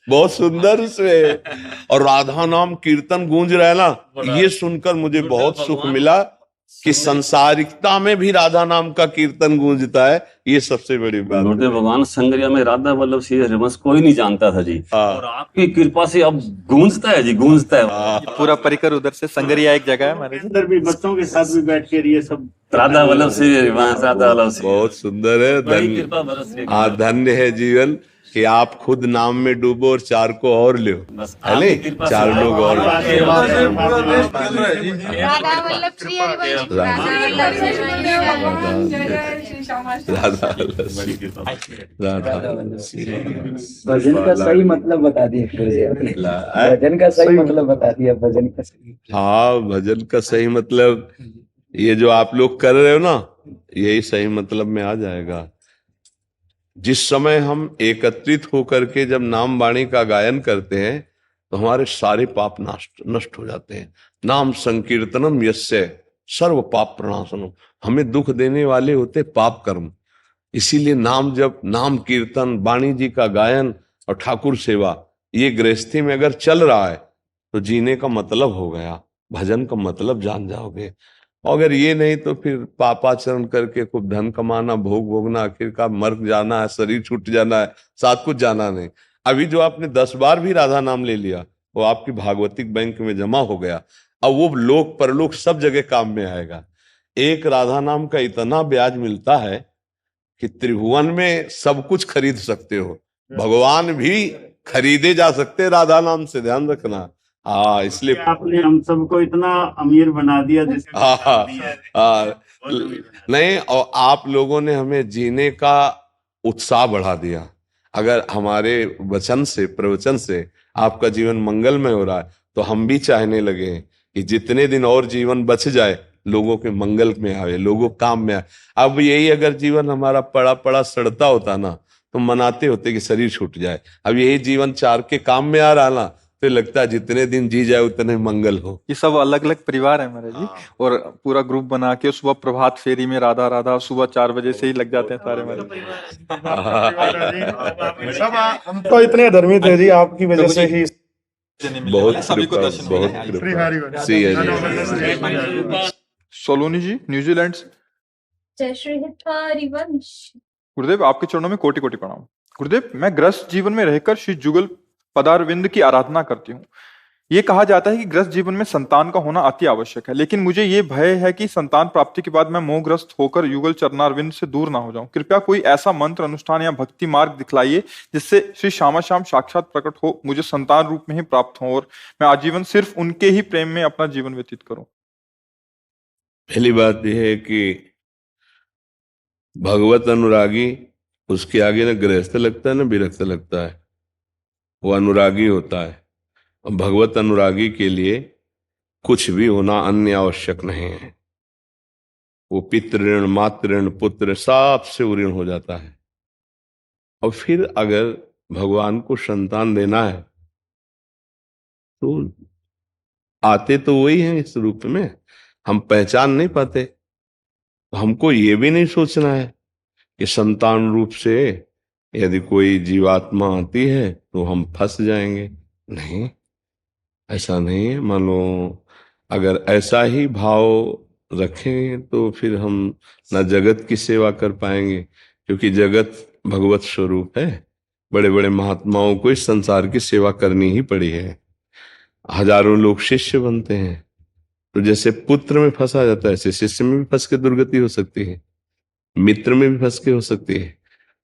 बहुत सुंदर उसमें, और राधा नाम कीर्तन गूंज रहा है ना, ये सुनकर मुझे बहुत सुख मिला कि संसारिकता में भी राधा नाम का कीर्तन गूंजता है। ये सबसे बड़ी बात। गुरुदेव भगवान संगरिया में राधा वल्लभ सिंह हरिवंश कोई नहीं जानता था जी, और आपकी कृपा से अब गूंजता है जी, गूंजता है। पूरा परिकर उधर से, संगरिया एक जगह है हमारे अंदर भी बच्चों के साथ भी बैठ कर ये सब राधा वल्लभ सिंह हरिवंश, राधा वल्लभ सिंह, बहुत सुंदर है। बड़ी कृपा बरस रही है। हाँ, धन्य है जीवन कि आप खुद नाम में डूबो और 4 को और लो, बस है नहीं? आपकी कृपा से 4 लोग और राधा वल्लभ श्री हरिवंश, राधा वल्लभ भजन का सही मतलब बता दिया, भजन का सही मतलब बता दिया, भजन का सही। हाँ, भजन का सही मतलब ये जो आप लोग कर रहे हो ना, यही सही मतलब में आ जाएगा। जिस समय हम एकत्रित होकर के जब नाम वाणी का गायन करते हैं तो हमारे सारे पाप नष्ट हो जाते हैं। नाम संकीर्तनम यस्य सर्व पाप प्रणाशनम। हमें दुख देने वाले होते पाप कर्म, इसीलिए नाम जब, नाम कीर्तन, वाणी जी का गायन और ठाकुर सेवा, ये गृहस्थी में अगर चल रहा है तो जीने का मतलब हो गया, भजन का मतलब जान जाओगे। अगर ये नहीं तो फिर पापाचरण करके खूब धन कमाना, भोग भोगना, आखिरकार मर जाना है, शरीर छूट जाना है, साथ कुछ जाना नहीं। अभी जो आपने 10 बार भी राधा नाम ले लिया वो आपकी भागवतिक बैंक में जमा हो गया, अब वो लोक परलोक सब जगह काम में आएगा। एक राधा नाम का इतना ब्याज मिलता है कि त्रिभुवन में सब कुछ खरीद सकते हो, भगवान भी खरीदे जा सकते राधा नाम से, ध्यान रखना। हाँ, इसलिए आपने हम सबको इतना अमीर बना दिया जिससे हाँ हाँ, नहीं, और आप लोगों ने हमें जीने का उत्साह बढ़ा दिया। अगर हमारे वचन से, प्रवचन से आपका जीवन मंगलमय हो रहा है, तो हम भी चाहने लगे कि जितने दिन और जीवन बच जाए लोगों के मंगल में आवे, लोगों काम में आए। अब यही अगर जीवन हमारा पड़ा पड़ा सड़ता होता ना, तो मनाते होते कि शरीर छूट जाए। अब यही जीवन चार के काम में आ रहा ना, तो लगता है जितने दिन जी जाए उतने मंगल हो। ये सब अलग अलग परिवार है महाराज जी, और पूरा ग्रुप बना के सुबह प्रभात फेरी में राधा राधा सुबह 4 बजे से ही लग जाते हैं सारे महाराज। सब हम तो इतने धर्मी थे जी, आपकी वजह से ही बहुत सभी को कृपा, दर्शन बहुत मिले। कृपा। सी है जी। सोलोनी जी न्यूजीलैंड से। जय श्री हरिवंश। गुरुदेव आपके चरणों में कोटि कोटि प्रणाम। गुरुदेव मैं गृहस्थ जीवन में रहकर श्री जुगल पदारविंद की आराधना करती हूँ। ये कहा जाता है कि गृहस्थ जीवन में संतान का होना अति आवश्यक है, लेकिन मुझे ये भय है कि संतान प्राप्ति के बाद मैं मोहग्रस्त होकर युगल चरणारविंद से दूर ना हो जाऊं। कृपया कोई ऐसा मंत्र अनुष्ठान या भक्ति मार्ग दिखलाइए जिससे श्री श्यामा श्याम साक्षात प्रकट हो, मुझे संतान रूप में ही प्राप्त हो और मैं आजीवन सिर्फ उनके ही प्रेम में अपना जीवन व्यतीत करूं। पहली बात यह है कि भगवत अनुरागी, उसके आगे न गृहस्थ लगता है न विरक्त लगता है, वो अनुरागी होता है। और भगवत अनुरागी के लिए कुछ भी होना अन्य आवश्यक नहीं है। वो पितृ ऋण, मातृ ऋण, पुत्र सब से ऋण हो जाता है। और फिर अगर भगवान को संतान देना है तो आते तो वही हैं इस रूप में, हम पहचान नहीं पाते। तो हमको ये भी नहीं सोचना है कि संतान रूप से यदि कोई जीवात्मा आती है तो हम फंस जाएंगे। नहीं, ऐसा नहीं है। मानो अगर ऐसा ही भाव रखें तो फिर हम न जगत की सेवा कर पाएंगे, क्योंकि जगत भगवत स्वरूप है। बड़े बड़े महात्माओं को इस संसार की सेवा करनी ही पड़ी है। हजारों लोग शिष्य बनते हैं, तो जैसे पुत्र में फंसा जाता है, ऐसे शिष्य में भी फंस के दुर्गति हो सकती है, मित्र में भी फंस के हो सकती है।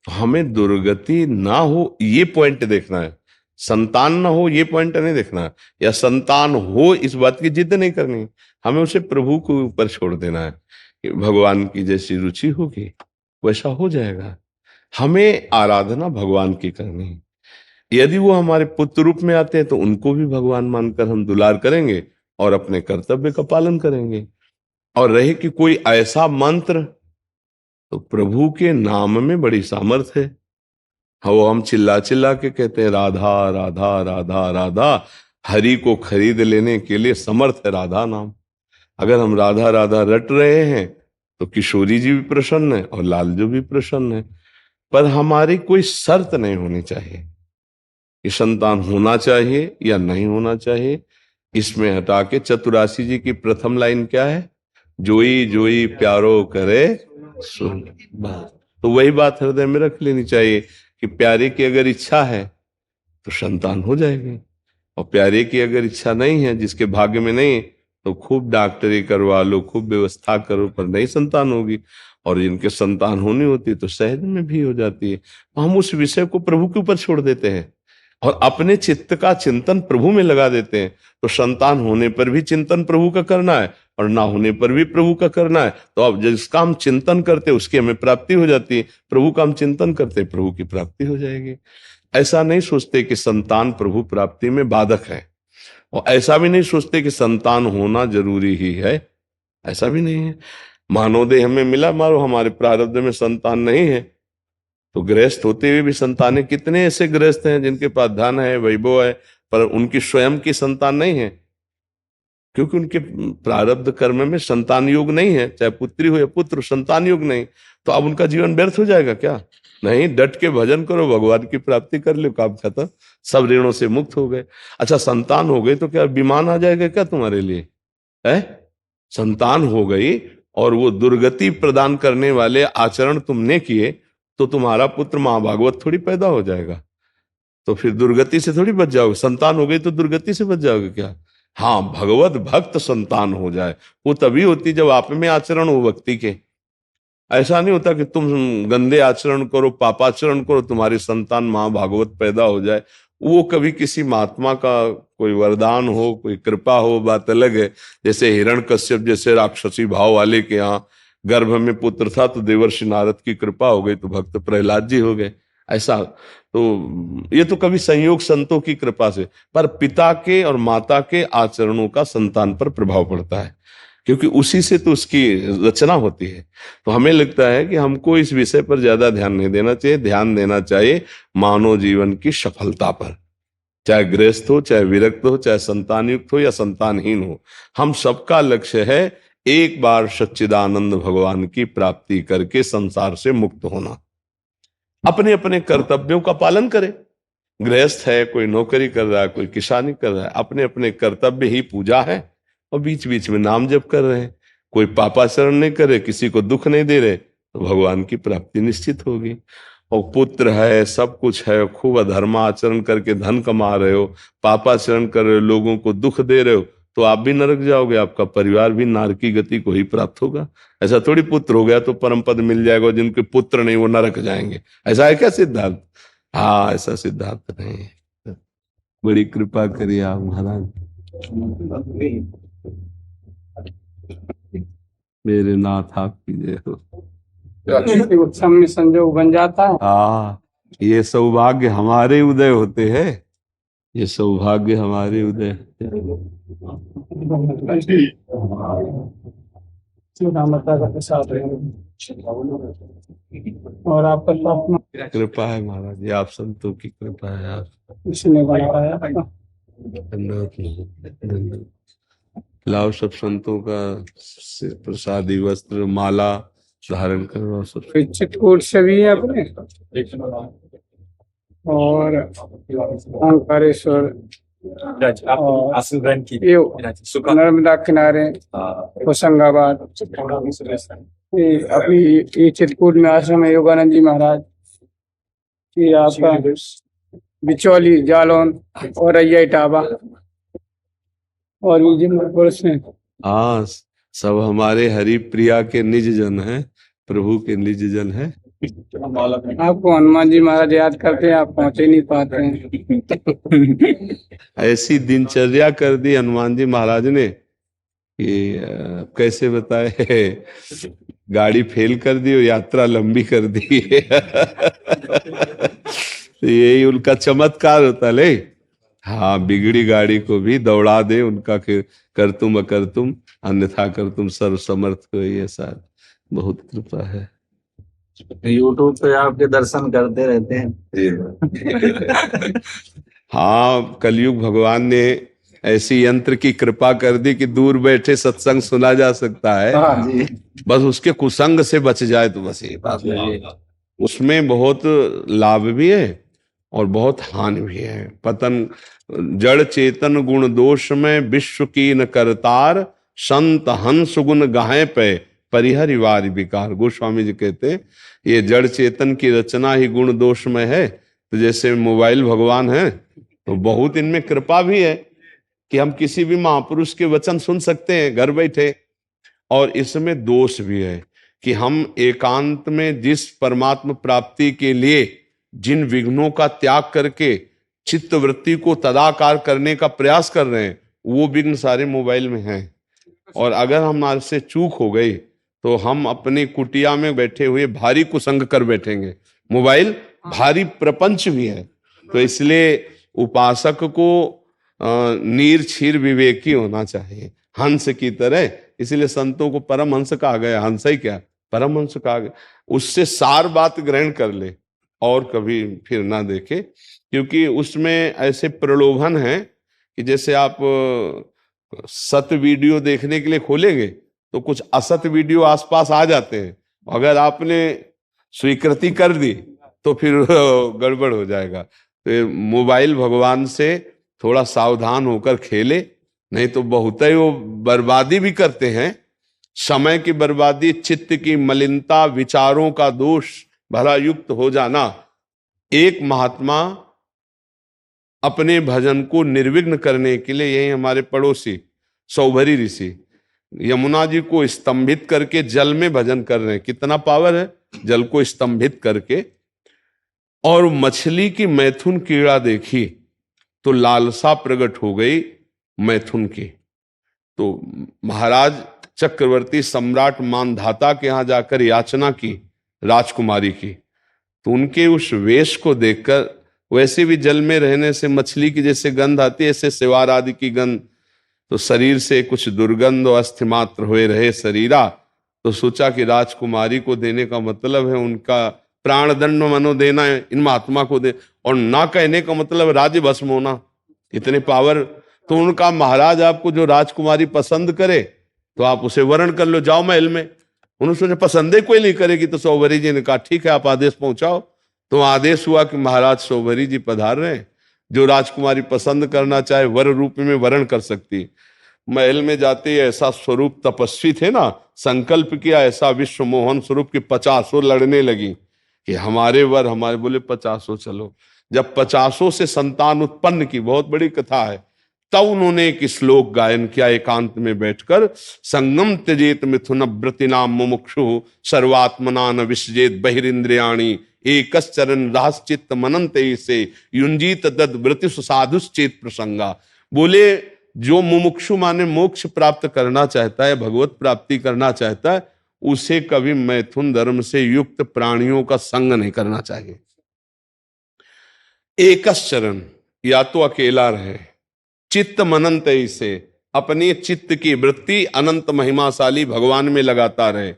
तो हमें दुर्गति ना हो ये पॉइंट देखना है, संतान ना हो ये पॉइंट नहीं देखना है, या संतान हो इस बात की जिद नहीं करनी। हमें उसे प्रभु को ऊपर छोड़ देना है कि भगवान की जैसी रुचि होगी वैसा हो जाएगा। हमें आराधना भगवान की करनी है। यदि वो हमारे पुत्र रूप में आते हैं तो उनको भी भगवान मानकर हम दुलार करेंगे और अपने कर्तव्य का पालन करेंगे। और रहे कि कोई ऐसा मंत्र, तो प्रभु के नाम में बड़ी सामर्थ्य है। वो हम चिल्ला चिल्ला के कहते हैं राधा राधा राधा राधा, हरि को खरीद लेने के लिए समर्थ है राधा नाम। अगर हम राधा राधा रट रहे हैं तो किशोरी जी भी प्रसन्न है और लालजू भी प्रसन्न है। पर हमारी कोई शर्त नहीं होनी चाहिए कि संतान होना चाहिए या नहीं होना चाहिए। इसमें हटा के चतुरासी जी की प्रथम लाइन क्या है? जोई जोई प्यारो करे सुन। तो वही बात हृदय में रख लेनी चाहिए कि प्यारे की अगर इच्छा है तो संतान हो जाएगी, और प्यारे की अगर इच्छा नहीं है, जिसके भाग्य में नहीं, तो खूब डॉक्टरी करवा लो, खूब व्यवस्था करो, पर नहीं संतान होगी। और जिनके संतान होनी होती है तो सहज में भी हो जाती है। हम उस विषय को प्रभु के ऊपर छोड़ देते हैं और अपने चित्त का चिंतन प्रभु में लगा देते हैं। तो संतान होने पर भी चिंतन प्रभु का करना है और ना होने पर भी प्रभु का करना है। तो अब जिसका हम चिंतन करते उसकी हमें प्राप्ति हो जाती है, प्रभु का हम चिंतन करते प्रभु की प्राप्ति हो जाएगी। ऐसा नहीं सोचते कि संतान प्रभु प्राप्ति में बाधक है, और ऐसा भी नहीं सोचते कि संतान होना जरूरी ही है, ऐसा भी नहीं है। मानवदेह हमें मिला, मारो हमारे प्रारब्ध में संतान नहीं है, तो गृहस्थ होते हुए भी संतानें, कितने ऐसे गृहस्थ हैं जिनके पास धन है, वैभव है, पर उनकी स्वयं की संतान नहीं है, क्योंकि उनके प्रारब्ध कर्म में संतान योग नहीं है। चाहे पुत्री हो या पुत्र, संतान योग नहीं। तो अब उनका जीवन व्यर्थ हो जाएगा क्या? नहीं, डट के भजन करो, भगवान की प्राप्ति कर लो, काम खत्म, सब ऋणों से मुक्त हो गए। अच्छा, संतान हो गई तो क्या विमान आ जाएगा क्या तुम्हारे लिए? है, संतान हो गई और वो दुर्गति प्रदान करने वाले आचरण तुमने किए तो तुम्हारा पुत्र महाभागवत थोड़ी पैदा हो जाएगा, तो फिर दुर्गति से थोड़ी बच जाओगे। संतान हो गई तो दुर्गति से बच जाओगे क्या? हाँ, भगवत भक्त संतान हो जाए वो तभी होती जब आप में आचरण हो भक्ति के। ऐसा नहीं होता कि तुम गंदे आचरण करो, पापाचरण करो, तुम्हारी संतान महाभागवत पैदा हो जाए। वो कभी किसी महात्मा का कोई वरदान हो, कोई कृपा हो, बात अलग है। जैसे हिरण्यकश्यप जैसे राक्षसी भाव वाले के यहाँ गर्भ में पुत्र था तो देवर्षि नारद की कृपा हो गई तो भक्त प्रहलाद जी हो गए। ऐसा तो ये तो कभी संयोग संतों की कृपा से, पर पिता के और माता के आचरणों का संतान पर प्रभाव पड़ता है, क्योंकि उसी से तो उसकी रचना होती है। तो हमें लगता है कि हमको इस विषय पर ज्यादा ध्यान नहीं देना चाहिए, ध्यान देना चाहिए मानव जीवन की सफलता पर, चाहे गृहस्थ हो, चाहे विरक्त हो, चाहे संतानयुक्त हो या संतानहीन हो। हम सबका लक्ष्य है एक बार सच्चिदानंद भगवान की प्राप्ति करके संसार से मुक्त होना। अपने अपने कर्तव्यों का पालन करें। गृहस्थ है, कोई नौकरी कर रहा है, कोई किसानी कर रहा है, अपने अपने कर्तव्य ही पूजा है, और बीच बीच में नाम जप कर रहे हैं। कोई पापाचरण नहीं करे, किसी को दुख नहीं दे रहे, तो भगवान की प्राप्ति निश्चित होगी। और पुत्र है, सब कुछ है, खूब अधर्म आचरण करके धन कमा रहे हो, पापाचरण कर रहे हो, लोगों को दुख दे रहे हो, तो आप भी नरक जाओगे, आपका परिवार भी नारकी गति को ही प्राप्त होगा। ऐसा थोड़ी पुत्र हो गया तो परम पद मिल जाएगा, जिनके पुत्र नहीं वो नरक जाएंगे। ऐसा है क्या सिद्धांत? हाँ, ऐसा सिद्धांत नहीं है। बड़ी कृपा करिए आप महाराज, मेरे नाथ आपकी जय हो। उत्सव में संजोग बन जाता है। हाँ, ये सौभाग्य हमारे उदय होते हैं, ये सौभाग्य हमारे उदय होते हैं। और आपका अपना कृपा है महाराज जी, आप संतों की कृपा है। आप इसने बनाया है। धन्यवाद। लाओ सब संतों का प्रसादी वस्त्र माला धारण करो सब। चित्रकूट से भी है अपने, और ओंकारेश्वर नर्मदा किनारे होशंगाबाद, अभी ये चित्रकूट में आश्रम है योगानंद जी महाराज, ये आपका बिचौली जालौन और रैया इटावा और पुरुष में। हाँ, सब हमारे हरि प्रिया के निज जन हैं, प्रभु के निज जन हैं। आपको हनुमान जी महाराज याद करते हैं, आप पहुंच ही नहीं पाते हैं। ऐसी दिनचर्या कर दी हनुमान जी महाराज ने कि कैसे बताए, गाड़ी फेल कर दी और यात्रा लंबी कर दी। तो यही उनका चमत्कार होता ले। हाँ, बिगड़ी गाड़ी को भी दौड़ा दे, उनका कर तुम अकर तुम अन्यथा कर तुम सर्व समर्थ को, ये सार बहुत कृपा है। यूट्यूब पे आपके दर्शन करते रहते हैं। हाँ, कलयुग भगवान ने ऐसी यंत्र की कृपा कर दी कि दूर बैठे सत्संग सुना जा सकता है। हाँ जी। बस उसके कुसंग से बच जाए तो बस ये बात है। उसमें बहुत लाभ भी है और बहुत हानि भी है। पतन जड़ चेतन गुण दोष में विश्व की न करतार, संत हंस गुण गाहे पे परिहरिवार विकार। गोस्वामी जी कहते हैं ये जड़ चेतन की रचना ही गुण दोष में है। तो जैसे मोबाइल भगवान है तो बहुत इनमें कृपा भी है कि हम किसी भी महापुरुष के वचन सुन सकते हैं घर बैठे, और इसमें दोष भी है कि हम एकांत में जिस परमात्मा प्राप्ति के लिए जिन विघ्नों का त्याग करके चित्त वृत्ति को तदाकार करने का प्रयास कर रहे हैं, वो विघ्न सारे मोबाइल में हैं। और अगर हमारे से चूक हो गई तो हम अपनी कुटिया में बैठे हुए भारी कुसंग कर बैठेंगे। मोबाइल भारी प्रपंच भी है, तो इसलिए उपासक को नीर क्षीर विवेकी होना चाहिए, हंस की तरह। इसलिए संतों को परम हंस कहा गया। हंस ही क्या, परम हंस कहा गया। उससे सार बात ग्रहण कर ले और कभी फिर ना देखे, क्योंकि उसमें ऐसे प्रलोभन है कि जैसे आप सत वीडियो देखने के लिए खोलेंगे तो कुछ असत वीडियो आसपास आ जाते हैं। अगर आपने स्वीकृति कर दी तो फिर गड़बड़ हो जाएगा। तो मोबाइल भगवान से थोड़ा सावधान होकर खेले, नहीं तो बहुत ही वो बर्बादी भी करते हैं। समय की बर्बादी, चित्त की मलिनता, विचारों का दोष भला युक्त हो जाना। एक महात्मा अपने भजन को निर्विघ्न करने के लिए, यही हमारे पड़ोसी सौभरी ऋषि यमुना जी को स्तंभित करके जल में भजन कर रहे हैं। कितना पावर है, जल को स्तंभित करके। और मछली की मैथुन कीड़ा देखी तो लालसा प्रकट हो गई मैथुन की। तो महाराज चक्रवर्ती सम्राट मानधाता के यहाँ जाकर याचना की राजकुमारी की, तो उनके उस वेश को देखकर, वैसे भी जल में रहने से मछली की जैसे गंध आती है, ऐसे सिवार आदि की गंध, तो शरीर से कुछ दुर्गंध और अस्थि मात्र हुए रहे शरीरा। तो सोचा कि राजकुमारी को देने का मतलब है उनका प्राण दंड मनो देना है, इन महात्मा को दे, और ना कहने का मतलब राज्य भस्म होना, इतने पावर। तो उनका महाराज आपको जो राजकुमारी पसंद करे तो आप उसे वर्ण कर लो, जाओ महल में। उन्होंने सोचा पसंदे कोई नहीं करेगी, तो सौभरी जी ने कहा ठीक है आप आदेश पहुंचाओ। तो आदेश हुआ कि महाराज सौभरी जी पधार रहे हैं, जो राजकुमारी पसंद करना चाहे वर रूप में वर्ण कर सकती। महल में जाते ही ऐसा स्वरूप तपस्वी थे ना, संकल्प किया ऐसा विश्व मोहन स्वरूप की 50 लड़ने लगी कि हमारे वर हमारे, बोले 50 चलो। जब 50 से संतान उत्पन्न की, बहुत बड़ी कथा है, तब उन्होंने एक श्लोक गायन किया एकांत में बैठकर, संगम त्यजेत मिथुन व्रतिनाम मुमुक्षु सर्वात्मना न विसजेत बहिरिंद्रियाणि एकश्चरण रहश्चित्त मनन्ते से युंजीत दद व्रति साधुश्चेत प्रसंगा। बोले जो मुमुक्षु माने मोक्ष प्राप्त करना चाहता है, भगवत प्राप्ति करना चाहता है, उसे कभी मैथुन धर्म से युक्त प्राणियों का संग नहीं करना चाहिए। एकश्चरण, या तो अकेला रहे, चित्त मनंत से अपने चित्त की वृत्ति अनंत महिमाशाली भगवान में लगाता रहे,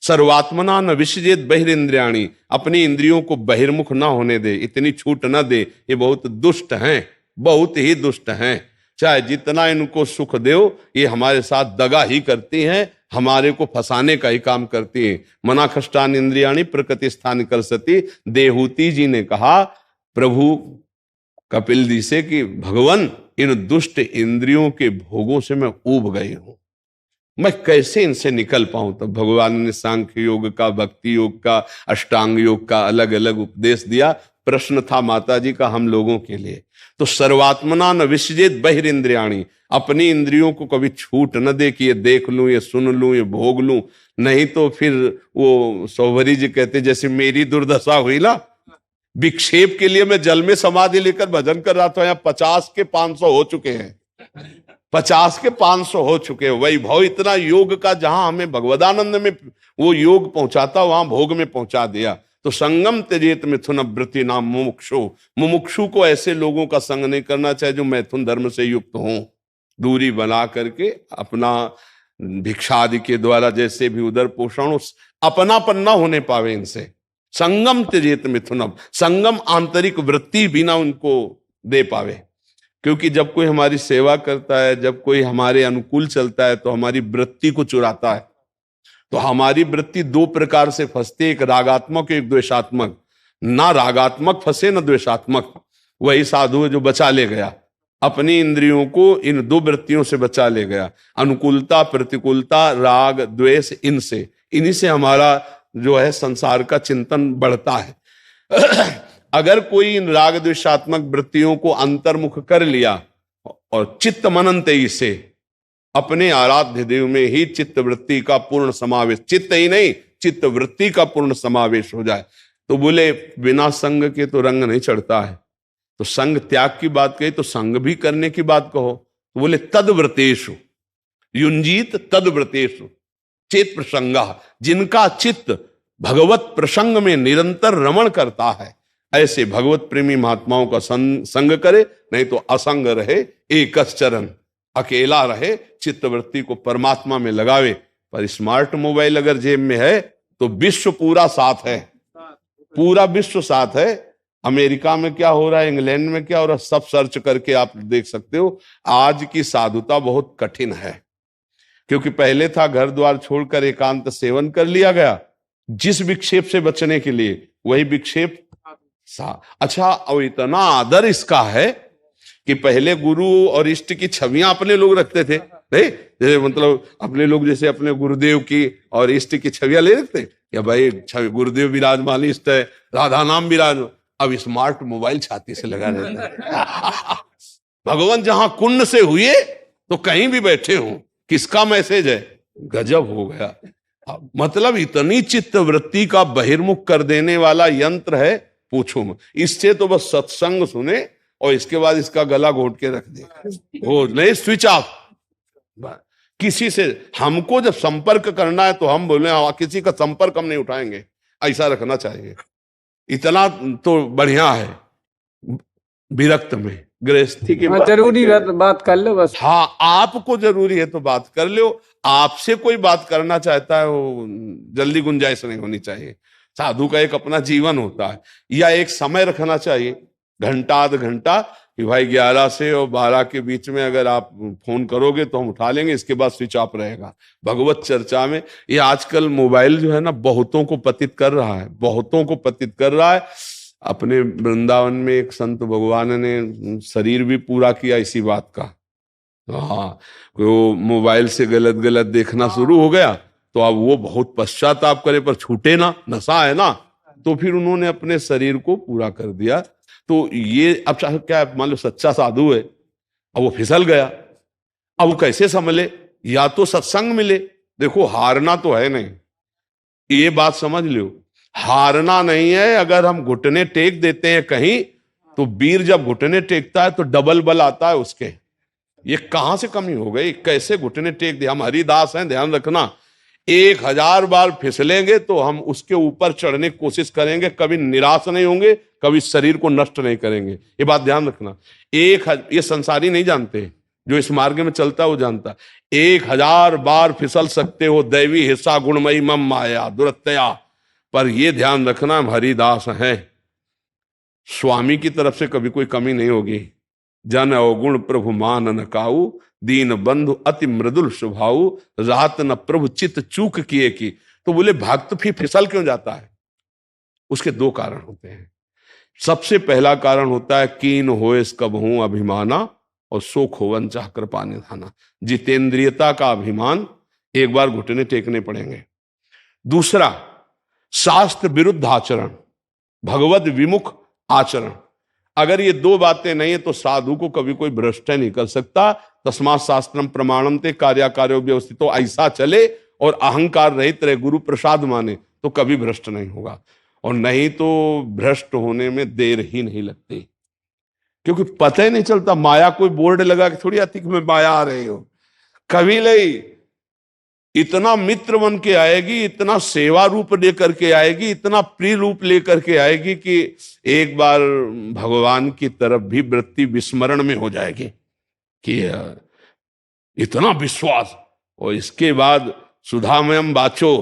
सर्वात्मना न विसजेत बहिरिंद्रियाणि, अपनी इंद्रियों को बहिर्मुख ना होने दे, इतनी छूट ना दे, ये बहुत दुष्ट हैं, बहुत ही दुष्ट हैं, चाहे जितना इनको सुख दो ये हमारे साथ दगा ही करती हैं, हमारे को फंसाने का ही काम करती हैं। मना खष्टान इंद्रियाणि प्रकृति स्थान कर सती। देहूती जी ने कहा प्रभु कपिल जी से कि भगवान इन दुष्ट इंद्रियों के भोगों से मैं ऊब गई हूं, मैं कैसे इनसे निकल पाऊं। तो भगवान ने सांख्य योग का, भक्ति योग का, अष्टांग योग का अलग अलग उपदेश दिया। प्रश्न था माता जी का हम लोगों के लिए, तो सर्वात्मना न विसजेत बहिरिंद्रियाणि, अपनी इंद्रियों को कभी छूट न दे कि ये देख लूं, ये सुन लूं, ये भोग लूं, नहीं तो फिर वो सौभरी जी कहते जैसे मेरी दुर्दशा हुई ना, विक्षेप के लिए मैं जल में समाधि लेकर भजन कर रहा था, यहाँ 50 के 500 हो चुके हैं, 50 के 500 हो चुके हैं। वैभव इतना योग का, जहां हमें भगवदानंद में वो योग पहुंचाता वहां भोग में पहुंचा दिया। तो संगम त्यजेत मिथुन व्रति नाम मुमुक्षु, मुमुक्षु को ऐसे लोगों का संग नहीं करना चाहिए जो मैथुन धर्म से युक्त हों, दूरी बना करके अपना भिक्षादि के द्वारा जैसे भी उदर पोषण, अपनापन न होने पावे इनसे। संगम त्यजेत मिथुनम, संगम आंतरिक वृत्ति भी ना उनको दे पावे, क्योंकि जब कोई हमारी सेवा करता है, जब कोई हमारे अनुकूल चलता है तो हमारी वृत्ति को चुराता है। तो हमारी वृत्ति 2 प्रकार से फंसती है, एक रागात्मक एक द्वेषात्मक। ना रागात्मक फंसे न द्वेषात्मक, वही साधु है जो बचा ले गया अपनी इंद्रियों को, इन 2 वृत्तियों से बचा ले गया, अनुकूलता प्रतिकूलता, राग द्वेष, इनसे, इन्हीं से हमारा जो है संसार का चिंतन बढ़ता है। अगर कोई इन राग द्वेषात्मक वृत्तियों को अंतर्मुख कर लिया और चित्त मननते से अपने आराध्य देव में ही चित्त वृत्ति का पूर्ण समावेश, चित्त ही नहीं चित्त वृत्ति का पूर्ण समावेश हो जाए, तो बोले बिना संग के तो रंग नहीं चढ़ता है। तो संग त्याग की बात कही तो संग भी करने की बात कहो, तो बोले तद्व्रतेषु युंजीत तद्व्रतेषु चेत प्रसंगा, जिनका चित्त भगवत प्रसंग में निरंतर रमण करता है, ऐसे भगवत प्रेमी महात्माओं का संग करे, नहीं तो असंग रहे, एकश्चरण, अकेला रहे, चित्तवृत्ति को परमात्मा में लगावे। पर स्मार्ट मोबाइल अगर जेब में है तो विश्व पूरा साथ है, पूरा विश्व साथ है। अमेरिका में क्या हो रहा है, इंग्लैंड में क्या हो रहा है, सब सर्च करके आप देख सकते हो। आज की साधुता बहुत कठिन है, क्योंकि पहले था घर द्वार छोड़कर एकांत सेवन कर लिया गया, जिस विक्षेप से बचने के लिए वही विक्षेप अच्छा। और इतना आदर इसका है कि पहले गुरु और इष्ट की छवियां अपने लोग रखते थे, नहीं जैसे मतलब अपने लोग जैसे अपने गुरुदेव की और इष्ट की छवियां ले रखते या भाई गुरुदेव विराजमान, इष्ट है, राधा नाम विराज। अब स्मार्ट मोबाइल छाती से लगा रहता है। भगवान जहां कुंड से हुए तो कहीं भी बैठे हो, किसका मैसेज है, गजब हो गया। मतलब इतनी चित्त वृत्ति का बहिर्मुख कर देने वाला यंत्र है, पूछो मत। इससे तो बस सत्संग सुने और इसके बाद इसका गला घोट के रख दे, वो नहीं, स्विच ऑफ। किसी से हमको जब संपर्क करना है तो हम बोले किसी का संपर्क हम नहीं उठाएंगे, ऐसा रखना चाहिए। इतना तो बढ़िया है विरक्त में, गृहस्थी की जरूरी बात कर लो बस। हाँ, आपको जरूरी है तो बात कर लो, आपसे कोई बात करना चाहता है वो जल्दी गुंजाइश नहीं होनी चाहिए। साधु का एक अपना जीवन होता है, या एक समय रखना चाहिए, घंटा आध घंटा, कि भाई 11 से और 12 के बीच में अगर आप फोन करोगे तो हम उठा लेंगे, इसके बाद स्विच ऑफ रहेगा। भगवत चर्चा में ये आजकल मोबाइल जो है ना बहुतों को पतित कर रहा है, बहुतों को पतित कर रहा है। अपने वृंदावन में एक संत भगवान ने शरीर भी पूरा किया इसी बात का। हाँ, वो मोबाइल से गलत गलत देखना शुरू हो गया तो अब वो बहुत पश्चाताप करे, पर छूटे ना, नशा है ना, तो फिर उन्होंने अपने शरीर को पूरा कर दिया। तो ये अब चाहे क्या, मान लो सच्चा साधु है, अब वो फिसल गया, अब वो कैसे संभले? या तो सत्संग मिले, देखो हारना तो है नहीं, ये बात समझ लो, हारना नहीं है। अगर हम घुटने टेक देते हैं कहीं, तो वीर जब घुटने टेकता है तो डबल बल आता है उसके। ये कहां से कमी हो गई, कैसे घुटने टेक दिया? हम हरिदास हैं, ध्यान रखना, 1000 बार फिसलेंगे तो हम उसके ऊपर चढ़ने की कोशिश करेंगे, कभी निराश नहीं होंगे, कभी शरीर को नष्ट नहीं करेंगे, ये बात ध्यान रखना। ये संसारी नहीं जानते, जो इस मार्ग में चलता है वो जानता। 1000 बार फिसल सकते हो, दैवी हिस्सा गुणमयी मम माया दुरत्या, पर ये ध्यान रखना हम हरिदास हैं, स्वामी की तरफ से कभी कोई कमी नहीं होगी। जन अवगुण प्रभु मान न काऊ, दीन बंधु अति मृदुल स्वभाव, रात न प्रभु चित चूक किए की। तो बोले भक्त फिर फिसल क्यों जाता है? उसके 2 कारण होते हैं। सबसे पहला कारण होता है कीन होएस कबहू अभिमाना, और सो खोवन चाह कृपा निधाना। जितेंद्रियता का अभिमान, एक बार घुटने टेकने पड़ेंगे। दूसरा, शास्त्र विरुद्ध आचरण, भगवत विमुख आचरण। अगर ये 2 बातें नहीं है तो साधु को कभी कोई भ्रष्ट नहीं कर सकता। तस्मात् शास्त्रम प्रमाणम ते कार्याकार्यो व्यवस्थित, तो ऐसा चले और अहंकार रहित रहे, गुरु प्रसाद माने, तो कभी भ्रष्ट नहीं होगा। और नहीं तो भ्रष्ट होने में देर ही नहीं लगती, क्योंकि पता ही नहीं चलता। माया कोई बोर्ड लगा के थोड़ी आती कि मैं माया आ रही हो, कभी नहीं। इतना मित्र बन के आएगी, इतना सेवा रूप लेकर के आएगी, इतना प्रिय रूप लेकर के आएगी कि एक बार भगवान की तरफ भी वृत्ति विस्मरण में हो जाएगी कि इतना विश्वास। और इसके बाद सुधामयम बाचो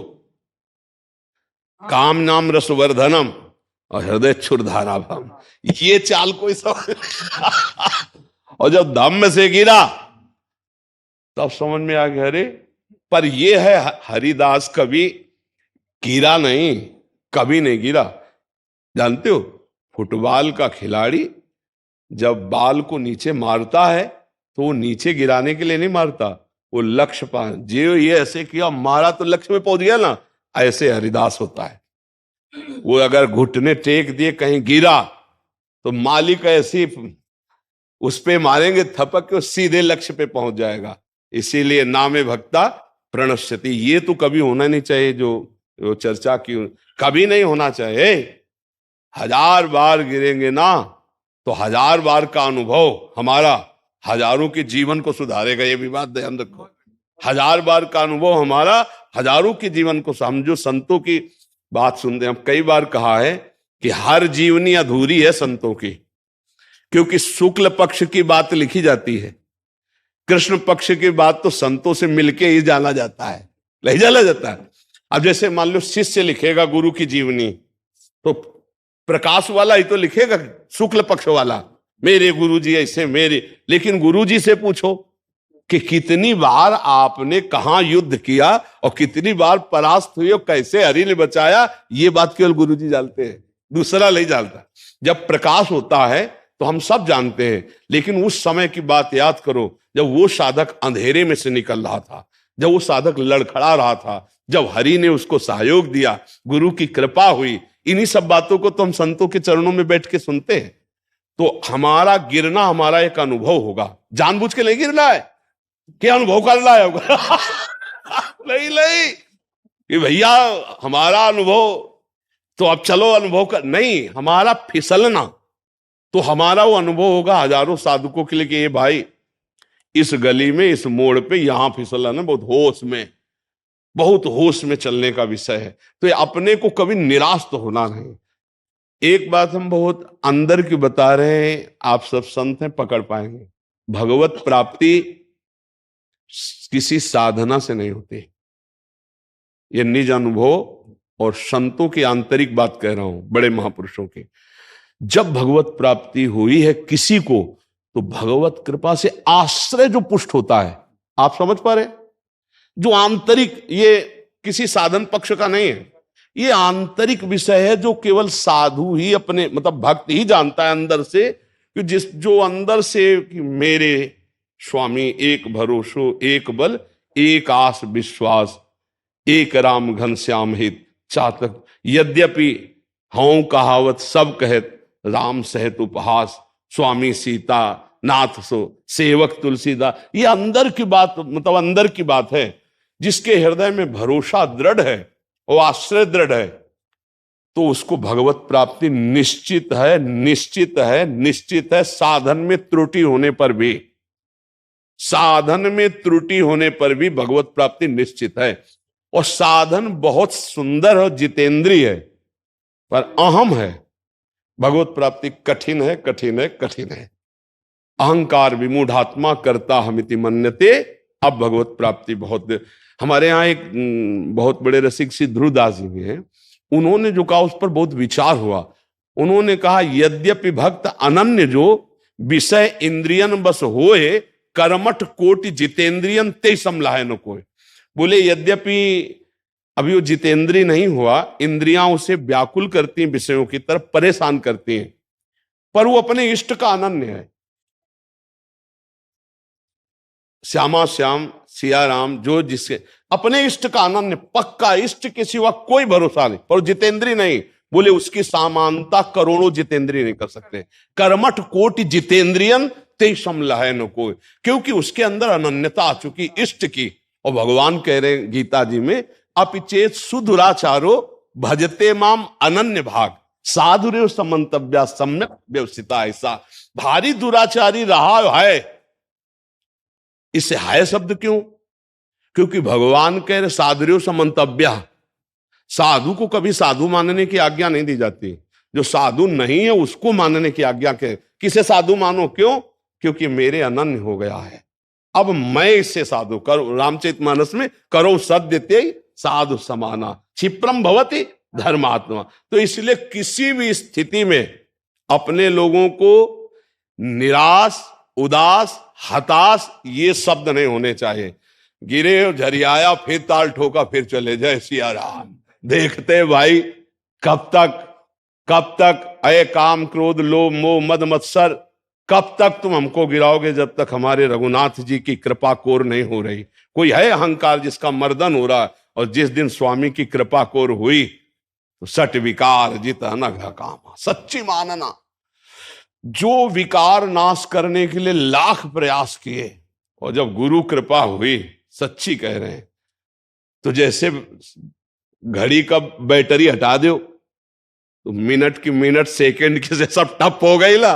काम नाम रसवर्धनम और हृदय क्षुरधारा भम, ये चाल कोई समझ और जब धम्म से गिरा तब समझ में आ गया, अरे पर ये है हरिदास कभी गिरा नहीं, कभी नहीं गिरा। जानते हो, फुटबॉल का खिलाड़ी जब बाल को नीचे मारता है तो वो नीचे गिराने के लिए नहीं मारता, वो लक्ष्य पा, जो ये ऐसे किया मारा तो लक्ष्य में पहुंच गया ना, ऐसे हरिदास होता है। वो अगर घुटने टेक दिए कहीं गिरा तो मालिक ऐसी उस पे मारेंगे थपक के, सीधे लक्ष्य पे पहुंच जाएगा। इसीलिए नामे भक्ता प्रणश्यति, ये तो कभी होना नहीं चाहिए। जो चर्चा की कभी नहीं होना चाहिए। 1000 बार गिरेंगे ना तो 1000 बार का अनुभव हमारा हजारों के जीवन को सुधारेगा, ये भी बात ध्यान रखो। 1000 बार का अनुभव हमारा हजारों के जीवन को, हम जो संतों की बात सुनते हैं, हम कई बार कहा है कि हर जीवनी अधूरी है संतों की, क्योंकि शुक्ल पक्ष की बात लिखी जाती है, कृष्ण पक्ष की बात तो संतों से मिलके ही जाना जाता है, नहीं जाना जाता है। अब जैसे मान लो शिष्य लिखेगा गुरु की जीवनी, तो प्रकाश वाला ही तो लिखेगा, शुक्ल पक्ष वाला, मेरे गुरुजी ऐसे मेरे। लेकिन गुरुजी से पूछो कि कितनी बार आपने कहां युद्ध किया और कितनी बार परास्त हुए और कैसे हरि ने बचाया, ये बात केवल गुरुजी जानते हैं, दूसरा नहीं जानता। जब प्रकाश होता है तो हम सब जानते हैं, लेकिन उस समय की बात याद करो जब वो साधक अंधेरे में से निकल रहा था, जब वो साधक लड़खड़ा रहा था, जब हरि ने उसको सहयोग दिया, गुरु की कृपा हुई। इन्हीं सब बातों को तो हम संतों के चरणों में बैठ के सुनते हैं। तो हमारा गिरना हमारा एक अनुभव होगा, जानबूझ के नहीं गिरना है, क्या अनुभव करना है होगा नहीं कि भैया हमारा अनुभव तो अब चलो अनुभव कर, नहीं, हमारा फिसलना तो हमारा वो अनुभव होगा हजारों साधकों के लिए कि ये भाई इस गली में, इस मोड़ पे यहां फिसला ना, बहुत होश में चलने का विषय है। तो ये अपने को कभी निराश तो होना नहीं। एक बात हम बहुत अंदर की बता रहे हैं, आप सब संत हैं, पकड़ पाएंगे। भगवत प्राप्ति किसी साधना से नहीं होती, ये निज अनुभव और संतों की आंतरिक बात कह रहा हूं, बड़े महापुरुषों की। जब भगवत प्राप्ति हुई है किसी को, तो भगवत कृपा से आश्रय जो पुष्ट होता है, आप समझ पा रहे, जो आंतरिक, ये किसी साधन पक्ष का नहीं है, ये आंतरिक विषय है जो केवल साधु ही अपने मतलब भक्त ही जानता है अंदर से, कि जो अंदर से कि मेरे स्वामी एक भरोसो एक बल एक आस विश्वास एक राम घनश्याम हित चातक, यद्यपि हूं कहावत सब कहत राम सहित उपहास, स्वामी सीता नाथ सो सेवक तुलसीदास। ये अंदर की बात, मतलब अंदर की बात है। जिसके हृदय में भरोसा दृढ़ है और आश्रय दृढ़ है, तो उसको भगवत प्राप्ति निश्चित है, निश्चित है, निश्चित है। साधन में त्रुटि होने पर भी, साधन में त्रुटि होने पर भी भगवत प्राप्ति निश्चित है। और साधन बहुत सुंदर और जितेंद्रिय है, पर अहम है। भगवत प्राप्ति कठिन है, कठिन है, कठिन है। अहंकार विमूढ़ात्मा करता हमिति मन्यते। अब भगवत प्राप्ति बहुत, हमारे यहाँ एक बहुत बड़े रसिक श्री ध्रुवदास जी हैं, उन्होंने जो कहा उस पर बहुत विचार हुआ। उन्होंने कहा यद्यपि भक्त अनन्य जो विषय इंद्रियन बस होए, कर्मठ कोटि जितेंद्रियन ते समलाहे न कोय। बोले यद्यपि अभी वो जितेंद्रिय नहीं हुआ, इंद्रियां उसे व्याकुल करती हैं, विषयों की तरफ परेशान करती हैं, पर वो अपने इष्ट का अनन्य है। श्यामा श्याम सिया राम, जो जिसके अपने इष्ट का अनन्य पक्का, इष्ट के सिवा कोई भरोसा नहीं, पर जितेंद्रिय नहीं। बोले उसकी समानता करोड़ों जितेंद्रिय नहीं कर सकते। कर्मठ कोटि जितेंद्रियन ते समलाहे न कोय, क्योंकि उसके अंदर अनन्यता आ चुकी इष्ट की। और भगवान कह रहे हैं गीता जी में, अपिचेत सुदुराचारो भजते माम अनन्य भाग साधुरेव समंतव्या सम्यक व्यवस्थिता। ऐसा भारी दुराचारी रहा है, इससे हाय शब्द क्यों? क्योंकि भगवान कह रहे साधुरेव समंतव्या, साधु को कभी साधु मानने की आज्ञा नहीं दी जाती। जो साधु नहीं है उसको मानने की आज्ञा के, किसे साधु मानो? क्यों? क्योंकि मेरे अनन्य हो गया है, अब मैं इससे साधु करो। रामचरितमानस में करो सद्यते साधु समाना क्षिप्रम भवति धर्मात्मा। तो इसलिए किसी भी स्थिति में अपने लोगों को निराश, उदास, हताश ये शब्द नहीं होने चाहिए। गिरे झरियाया फिर ताल ठोका फिर चले जाए सिया राम। देखते भाई कब तक अय काम क्रोध लोभ मोह मद मत्सर, कब तक तुम हमको गिराओगे जब तक हमारे रघुनाथ जी की कृपा कोर नहीं हो रही। कोई है अहंकार जिसका मर्दन हो रहा है, और जिस दिन स्वामी की कृपा कोर हुई तो सट विकार जित अनघ काम। सच्ची मानना, जो विकार नाश करने के लिए लाख प्रयास किए और जब गुरु कृपा हुई, सच्ची कह रहे हैं, तो जैसे घड़ी का बैटरी हटा दो तो मिनट की मिनट सेकंड के से सब टप हो गई ला।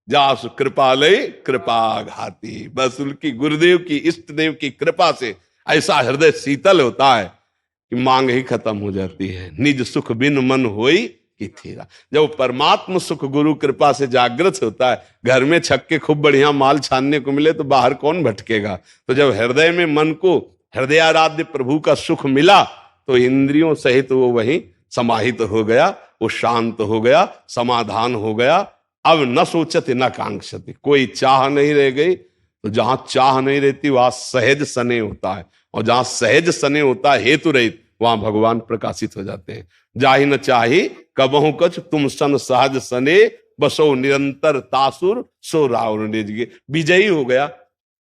जास कृपालय कृपा घाती, बस उनकी गुरुदेव की इष्ट देव की कृपा से ऐसा हृदय शीतल होता है कि मांग ही खत्म हो जाती है। निज सुख बिन मन होई कि थीरा। जब परमात्म सुख गुरु कृपा से जागृत होता है, घर में छक्के खूब बढ़िया माल छानने को मिले तो बाहर कौन भटकेगा। तो जब हृदय में मन को हृदयाराध्य प्रभु का सुख मिला तो इंद्रियों सहित वो वहीं समाहित हो गया, वो शांत हो गया, समाधान हो गया। अब न सोचते न कांक्षते, कोई चाह नहीं रह गई। तो जहां चाह नहीं रहती वहां सहज सने होता है, और जहां सहज सने होता है हेतु रहित, वहां भगवान प्रकाशित हो जाते हैं। जाहि न चाही कबहु कछ तुम सन सहज सने, बसो निरंतर तासुर सो रावण निज। विजयी हो गया,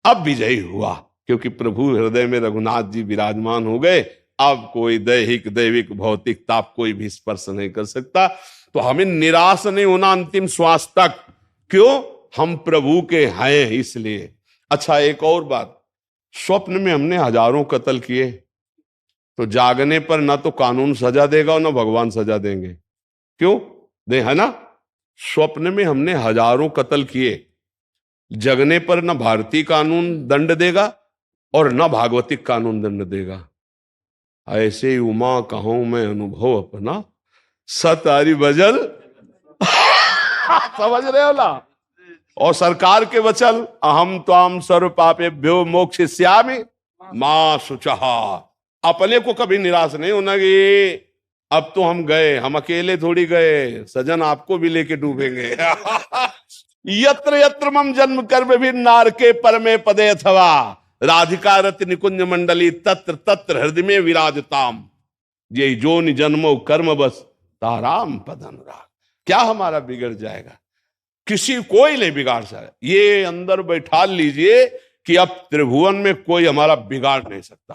अब विजयी हुआ क्योंकि प्रभु हृदय में रघुनाथ जी विराजमान हो गए। अब कोई दैहिक दैविक भौतिक ताप कोई भी स्पर्श नहीं कर सकता। तो हमें निराश नहीं होना अंतिम श्वास तक। क्यों? हम प्रभु के हैं इसलिए। अच्छा, एक और बात, स्वप्न में हमने हजारों कत्ल किए, तो जागने पर ना तो कानून सजा देगा और ना भगवान सजा देंगे। क्यों दे, है ना? स्वप्न में हमने हजारों कत्ल किए, जगने पर न भारतीय कानून दंड देगा और न भागवतिक कानून दंड देगा। ऐसे उमा कहूं मैं अनुभव अपना, सतारी बजल समझ रहे हो ना। और सरकार के वचन, अहम त्वाम सर्व पापेभ्यो मोक्षयिष्यामि मां शुचहा। अपने को कभी निराश नहीं होना कि अब तो हम गए, हम अकेले थोड़ी गए, सजन आपको भी लेके डूबेंगे। यत्र यत्र मम जन्म कर विभिन्न नारके परमे पदे अथवा राधिका रति निकुंज मंडली तत्र तत्र हृदय में विराजताम। ये जोनि जन्मो कर्म बस ताराम पद अनुराग। क्या हमारा बिगड़ जाएगा? किसी कोई नहीं बिगाड़ सकता। ये अंदर बैठा लीजिए कि अब त्रिभुवन में कोई हमारा बिगाड़ नहीं सकता,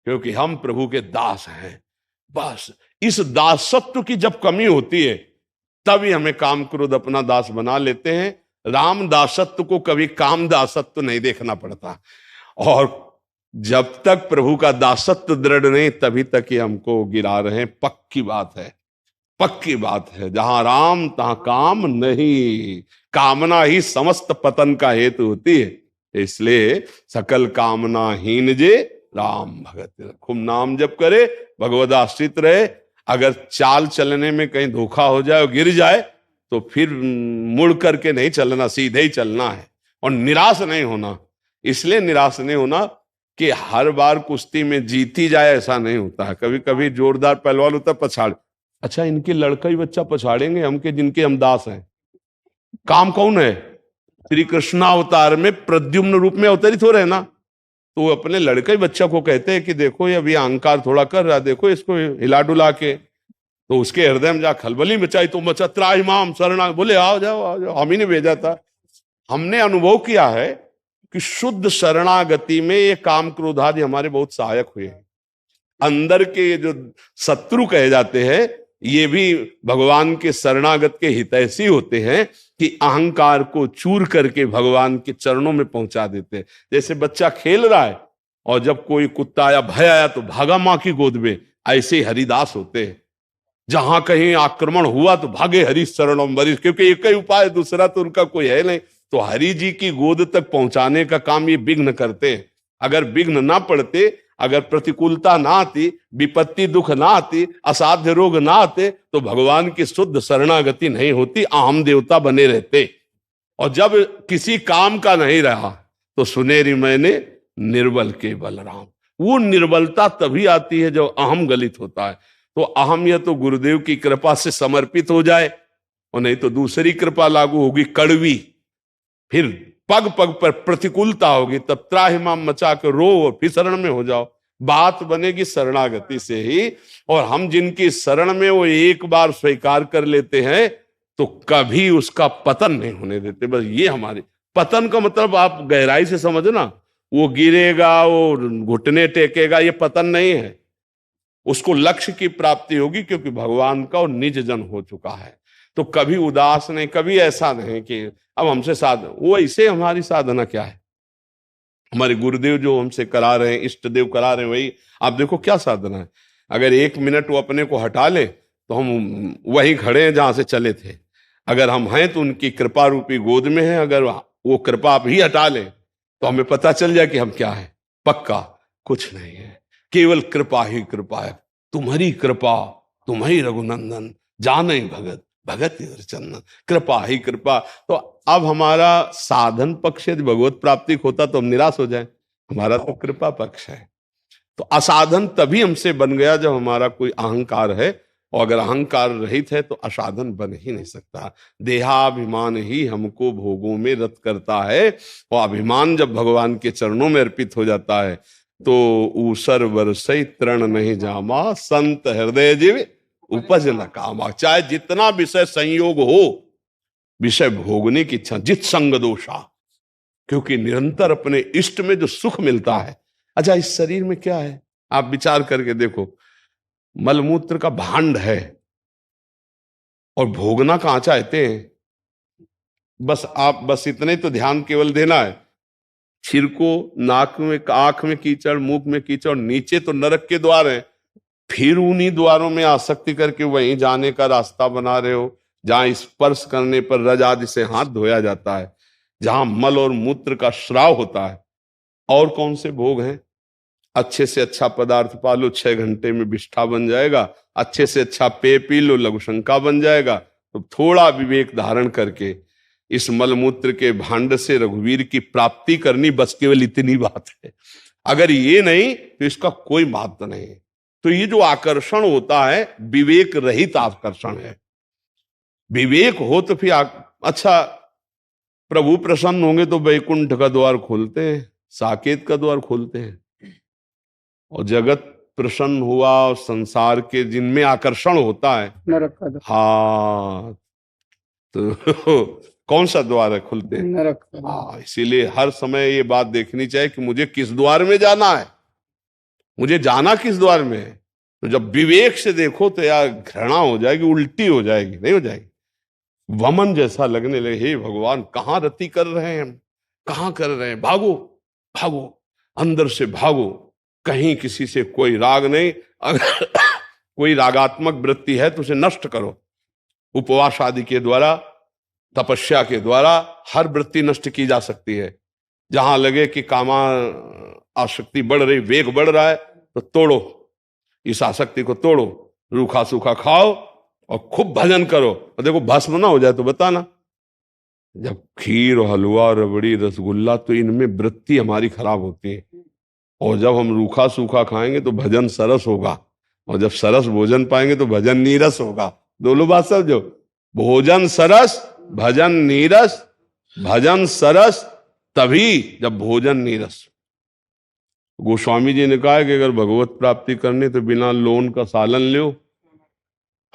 क्योंकि हम प्रभु के दास हैं। बस इस दासत्व की जब कमी होती है तभी हमें काम क्रोध अपना दास बना लेते हैं। राम दासत्व को कभी काम दासत्व नहीं देखना पड़ता। और जब तक प्रभु का दासत्व दृढ़ नहीं तभी तक ही हमको गिरा रहे हैं। पक्की बात है, पक्की बात है। जहां राम तहां काम नहीं, कामना ही समस्त पतन का हेतु होती है। इसलिए सकल कामना हीन जे राम भगत। खूब नाम जप करे, भगवद आश्रित रहे। अगर चाल चलने में कहीं धोखा हो जाए और गिर जाए तो फिर मुड़ करके नहीं चलना, सीधे ही चलना है और निराश नहीं होना। इसलिए निराश नहीं होना कि हर बार कुश्ती में जीती जाए, ऐसा नहीं होता है। कभी कभी जोरदार पहलवान होता पछाड़, अच्छा इनके लड़का ही बच्चा पछाड़ेंगे हमके, जिनके हम दास हैं। काम कौन है? श्री कृष्णावतार में प्रद्युम्न रूप में अवतरित हो रहे हैं ना, तो वो अपने लड़के ही बच्चा को कहते हैं कि देखो ये अभी अहंकार थोड़ा कर रहा, देखो इसको हिला डुला के। तो उसके हृदय में जा खलबली मचाई, तो मचा त्राहिमाम शरणा, बोले आओ जाओ आओ जाओ, हम ही ने भेजा था। हमने अनुभव किया है कि शुद्ध शरणागति में ये काम क्रोध आदि हमारे बहुत सहायक हुए हैं। अंदर के जो शत्रु कहे जाते हैं ये भी भगवान के शरणागत के हितैषी होते हैं कि अहंकार को चूर करके भगवान के चरणों में पहुंचा देते हैं। जैसे बच्चा खेल रहा है और जब कोई कुत्ता आया, भय आया तो भागा मां की गोद में, ऐसे हरिदास होते हैं। जहां कहीं आक्रमण हुआ तो भागे हरि शरणों में, क्योंकि एक ही उपाय, दूसरा तो उनका कोई है नहीं। तो हरि जी की गोद तक पहुंचाने का काम ये विघ्न करते हैं। अगर विघ्न ना पड़ते, अगर प्रतिकूलता ना आती, विपत्ति दुख ना आती, असाध्य रोग ना आते, तो भगवान की शुद्ध शरणागति नहीं होती, अहम देवता बने रहते। और जब किसी काम का नहीं रहा तो सुनेरी मैंने निर्बल के बलराम। वो निर्बलता तभी आती है जब अहम गलित होता है। तो अहम यह तो गुरुदेव की कृपा से समर्पित हो जाए, और नहीं तो दूसरी कृपा लागू होगी कड़वी, फिर पग पग पर प्रतिकूलता होगी, तब त्राहिमाम मचा के रो और फिर शरण में हो जाओ। बात बनेगी शरणागति से ही। और हम जिनकी शरण में वो एक बार स्वीकार कर लेते हैं तो कभी उसका पतन नहीं होने देते। बस ये हमारे पतन का मतलब आप गहराई से समझना, वो गिरेगा, वो घुटने टेकेगा, ये पतन नहीं है। उसको लक्ष्य की प्राप्ति होगी, क्योंकि भगवान का वो निज जन हो चुका है। तो कभी उदास नहीं, कभी ऐसा नहीं कि अब हमसे साधना, वो ऐसे हमारी साधना क्या है? हमारे गुरुदेव जो हमसे करा रहे हैं, इष्ट देव करा रहे हैं, वही आप देखो क्या साधना है। अगर 1 मिनट वो अपने को हटा ले तो हम वहीं खड़े हैं जहां से चले थे। अगर हम हैं तो उनकी कृपा रूपी गोद में है। अगर वो कृपा आप ही हटा ले तो हमें पता चल जाए कि हम क्या है। पक्का कुछ नहीं है, केवल कृपा ही कृपा है। तुम्हारी कृपा तुम्हारी रघुनंदन, जाने भगत भगत चंदन, कृपा ही कृपा। तो अब हमारा साधन पक्ष यदि भगवत प्राप्ति होता तो हम निराश हो जाए, हमारा तो कृपा पक्ष है। तो असाधन तभी हमसे बन गया जब हमारा कोई अहंकार है, और अगर अहंकार रहित है तो असाधन बन ही नहीं सकता। देहाभिमान ही हमको भोगों में रत करता है, और अभिमान जब भगवान के चरणों में अर्पित हो जाता है तो ऊसर बरसई तृण नहीं जामा, संत हृदय जीव उपज न कामा। चाहे जितना विषय संयोग हो, विषय भोगने की इच्छा जित संग दोषा, क्योंकि निरंतर अपने इष्ट में जो सुख मिलता है। अच्छा, इस शरीर में क्या है आप विचार करके देखो, मलमूत्र का भांड है और भोगना कहां चाहते हैं? बस इतने तो ध्यान केवल देना है। छिड़को, नाक में, आंख में कीचड़, मुख में कीचड़, नीचे तो नरक के द्वार हैं, फिर उन्हीं द्वारों में आसक्ति करके वहीं जाने का रास्ता बना रहे हो। जहां स्पर्श करने पर रज आदि से हाथ धोया जाता है, जहां मल और मूत्र का श्राव होता है। और कौन से भोग हैं? अच्छे से अच्छा पदार्थ पा लो, 6 घंटे में विष्ठा बन जाएगा। अच्छे से अच्छा पेय पी लो, लघुशंका बन जाएगा। तो थोड़ा विवेक धारण करके इस मलमूत्र के भांड से रघुवीर की प्राप्ति करनी, बस केवल इतनी बात है। अगर ये नहीं तो इसका कोई महत्व नहीं। तो ये जो आकर्षण होता है विवेक रहित आकर्षण है। विवेक हो तो फिर अच्छा, प्रभु प्रसन्न होंगे तो वैकुंठ का द्वार खोलते हैं, साकेत का द्वार खोलते हैं। और जगत प्रसन्न हुआ, संसार के जिनमें आकर्षण होता है, नरक का द्वार। हाँ, तो कौन सा द्वार है खुलते हैं? नरक का। हाँ, इसीलिए हर समय ये बात देखनी चाहिए कि मुझे किस द्वार में जाना है, मुझे जाना किस द्वार में है। तो जब विवेक से देखो तो यार घृणा हो जाएगी, उल्टी हो जाएगी, नहीं हो जाएगी, वमन जैसा लगने लगे। हे भगवान, कहाँ रति कर रहे हैं हम, कहाँ कर रहे हैं? भागो भागो, अंदर से भागो। कहीं किसी से कोई राग नहीं। अगर कोई रागात्मक वृत्ति है तो उसे नष्ट करो। उपवास आदि के द्वारा, तपस्या के द्वारा हर वृत्ति नष्ट की जा सकती है। जहां लगे कि कामा आसक्ति बढ़ रही, वेग बढ़ रहा है, तो तोड़ो, इस आसक्ति को तोड़ो। रूखा सूखा खाओ और खूब भजन करो। और देखो भस्म ना हो जाए तो बताना। जब खीर, हलवा, रबड़ी, रसगुल्ला, तो इनमें वृत्ति हमारी खराब होती है। और जब हम रूखा सूखा खाएंगे तो भजन सरस होगा, और जब सरस भोजन पाएंगे तो भजन नीरस होगा। दोनों बात समझो, भोजन सरस, भजन नीरस। भजन सरस तभी जब भोजन नीरस। गोस्वामी जी ने कहा कि अगर भगवत प्राप्ति करनी तो बिना लोन का सालन लो,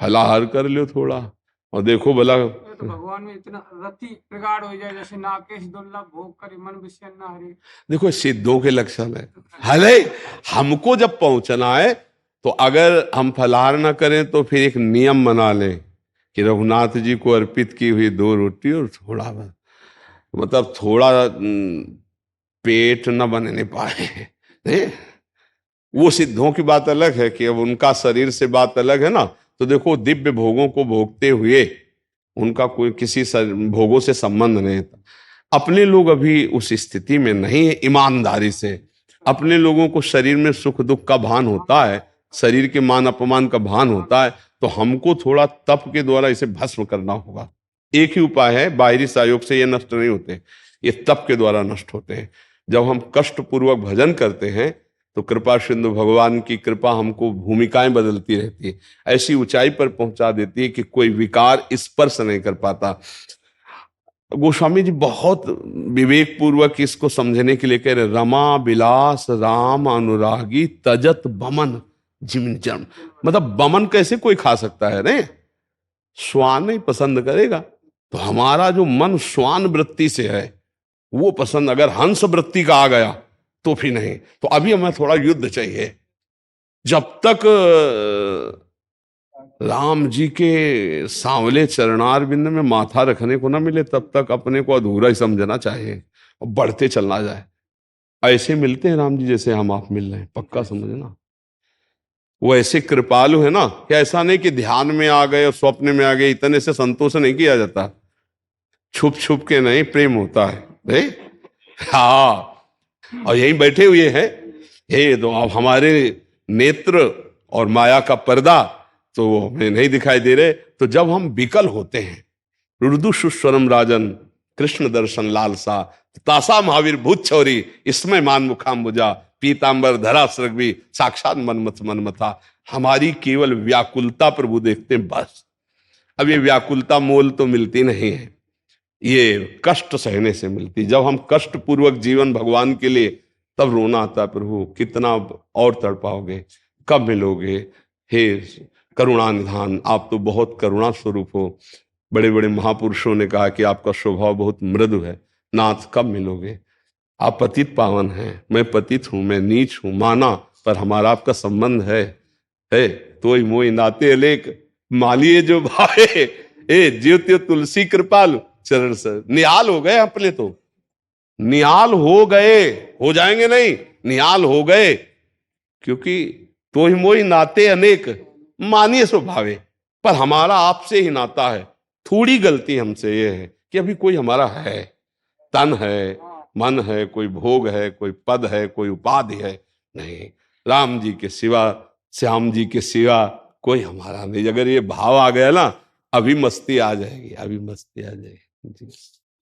फलाहार कर लो थोड़ा, और देखो भला। तो भगवान में इतना रति प्रगाढ़ हो जाए, जैसे नाकेश दुर्लभ भोग करे मन विषय न हरे। देखो सिद्धों के लक्षण है। हले हमको जब पहुंचना है तो अगर हम फलाहार ना करें तो फिर एक नियम बना लें कि रघुनाथ जी को अर्पित की हुई 2 रोटी और थोड़ा, मतलब थोड़ा पेट न बनने पाए। वो सिद्धों की बात अलग है कि अब उनका शरीर से बात अलग है ना। तो देखो दिव्य भोगों को भोगते हुए उनका कोई किसी भोगों से संबंध नहीं था। अपने लोग अभी उस स्थिति में नहीं है। ईमानदारी से अपने लोगों को शरीर में सुख दुख का भान होता है, शरीर के मान अपमान का भान होता है, तो हमको थोड़ा तप के द्वारा इसे भस्म करना होगा। एक ही उपाय है, बाहरी सहयोग से ये नष्ट नहीं होते, ये तप के द्वारा नष्ट होते हैं। जब हम कष्ट पूर्वक भजन करते हैं तो कृपा सिंधु भगवान की कृपा हमको भूमिकाएं बदलती रहती है, ऐसी ऊंचाई पर पहुंचा देती है कि कोई विकार स्पर्श नहीं कर पाता। गोस्वामी जी बहुत विवेक पूर्वक इसको समझने के लिए कह रहे, रमा विलास राम अनुरागी तजत बमन जिम जम। मतलब बमन कैसे कोई खा सकता है? नहीं, श्वान नहीं पसंद करेगा। तो हमारा जो मन श्वान वृत्ति से है वो पसंद, अगर हंस वृत्ति का आ गया तो फिर नहीं। तो अभी हमें थोड़ा युद्ध चाहिए। जब तक राम जी के सांवले चरणार बिंद में माथा रखने को ना मिले तब तक अपने को अधूरा ही समझना चाहिए और बढ़ते चलना जाए। ऐसे मिलते हैं राम जी जैसे हम आप मिल रहे हैं, पक्का समझना। वो ऐसे कृपालु है ना कि ऐसा नहीं कि ध्यान में आ गए और स्वप्न में आ गए, इतने से संतोष नहीं किया जाता। छुप छुप के नहीं प्रेम होता है। हाँ, और यहीं बैठे हुए हैं ये तो अब हमारे नेत्र और माया का पर्दा तो हमें नहीं दिखाई दे रहे। तो जब हम विकल होते हैं, रुदु सुस्वरम राजन कृष्ण दर्शन लालसा तासा महावीर भूत छौरी इसमें मान मुखाम्बुजा पीतांबर धरा सृग्वी साक्षात मनमथ मनमथा। हमारी केवल व्याकुलता प्रभु देखते हैं बस। अब ये व्याकुलता मोल तो मिलती नहीं है, ये कष्ट सहने से मिलती। जब हम कष्ट पूर्वक जीवन भगवान के लिए, तब रोना आता है, प्रभु कितना और तड़पाओगे, कब मिलोगे? हे करुणा निधान, आप तो बहुत करुणा स्वरूप हो। बड़े बड़े महापुरुषों ने कहा कि आपका स्वभाव बहुत मृदु है, नाथ कब मिलोगे? आप पतित पावन हैं, मैं पतित हूं, मैं नीच हूं, माना, पर हमारा आपका संबंध है तो मोई नाते अलेख मालिए जो भावे ए ज्योति तुलसी कृपालु चरण से। निहाल हो गए अपने, तो निहाल हो गए, हो जाएंगे नहीं, निहाल हो गए, क्योंकि तो ही मोई नाते अनेक मानिए स्वभावे। पर हमारा आपसे ही नाता है, थोड़ी गलती हमसे ये है कि अभी कोई हमारा है, तन है, मन है, कोई भोग है, कोई पद है, कोई उपाधि है, नहीं। राम जी के सिवा, श्याम जी के सिवा कोई हमारा नहीं। अगर ये भाव आ गया ना, अभी मस्ती आ जाएगी, अभी मस्ती आ जाएगी जी।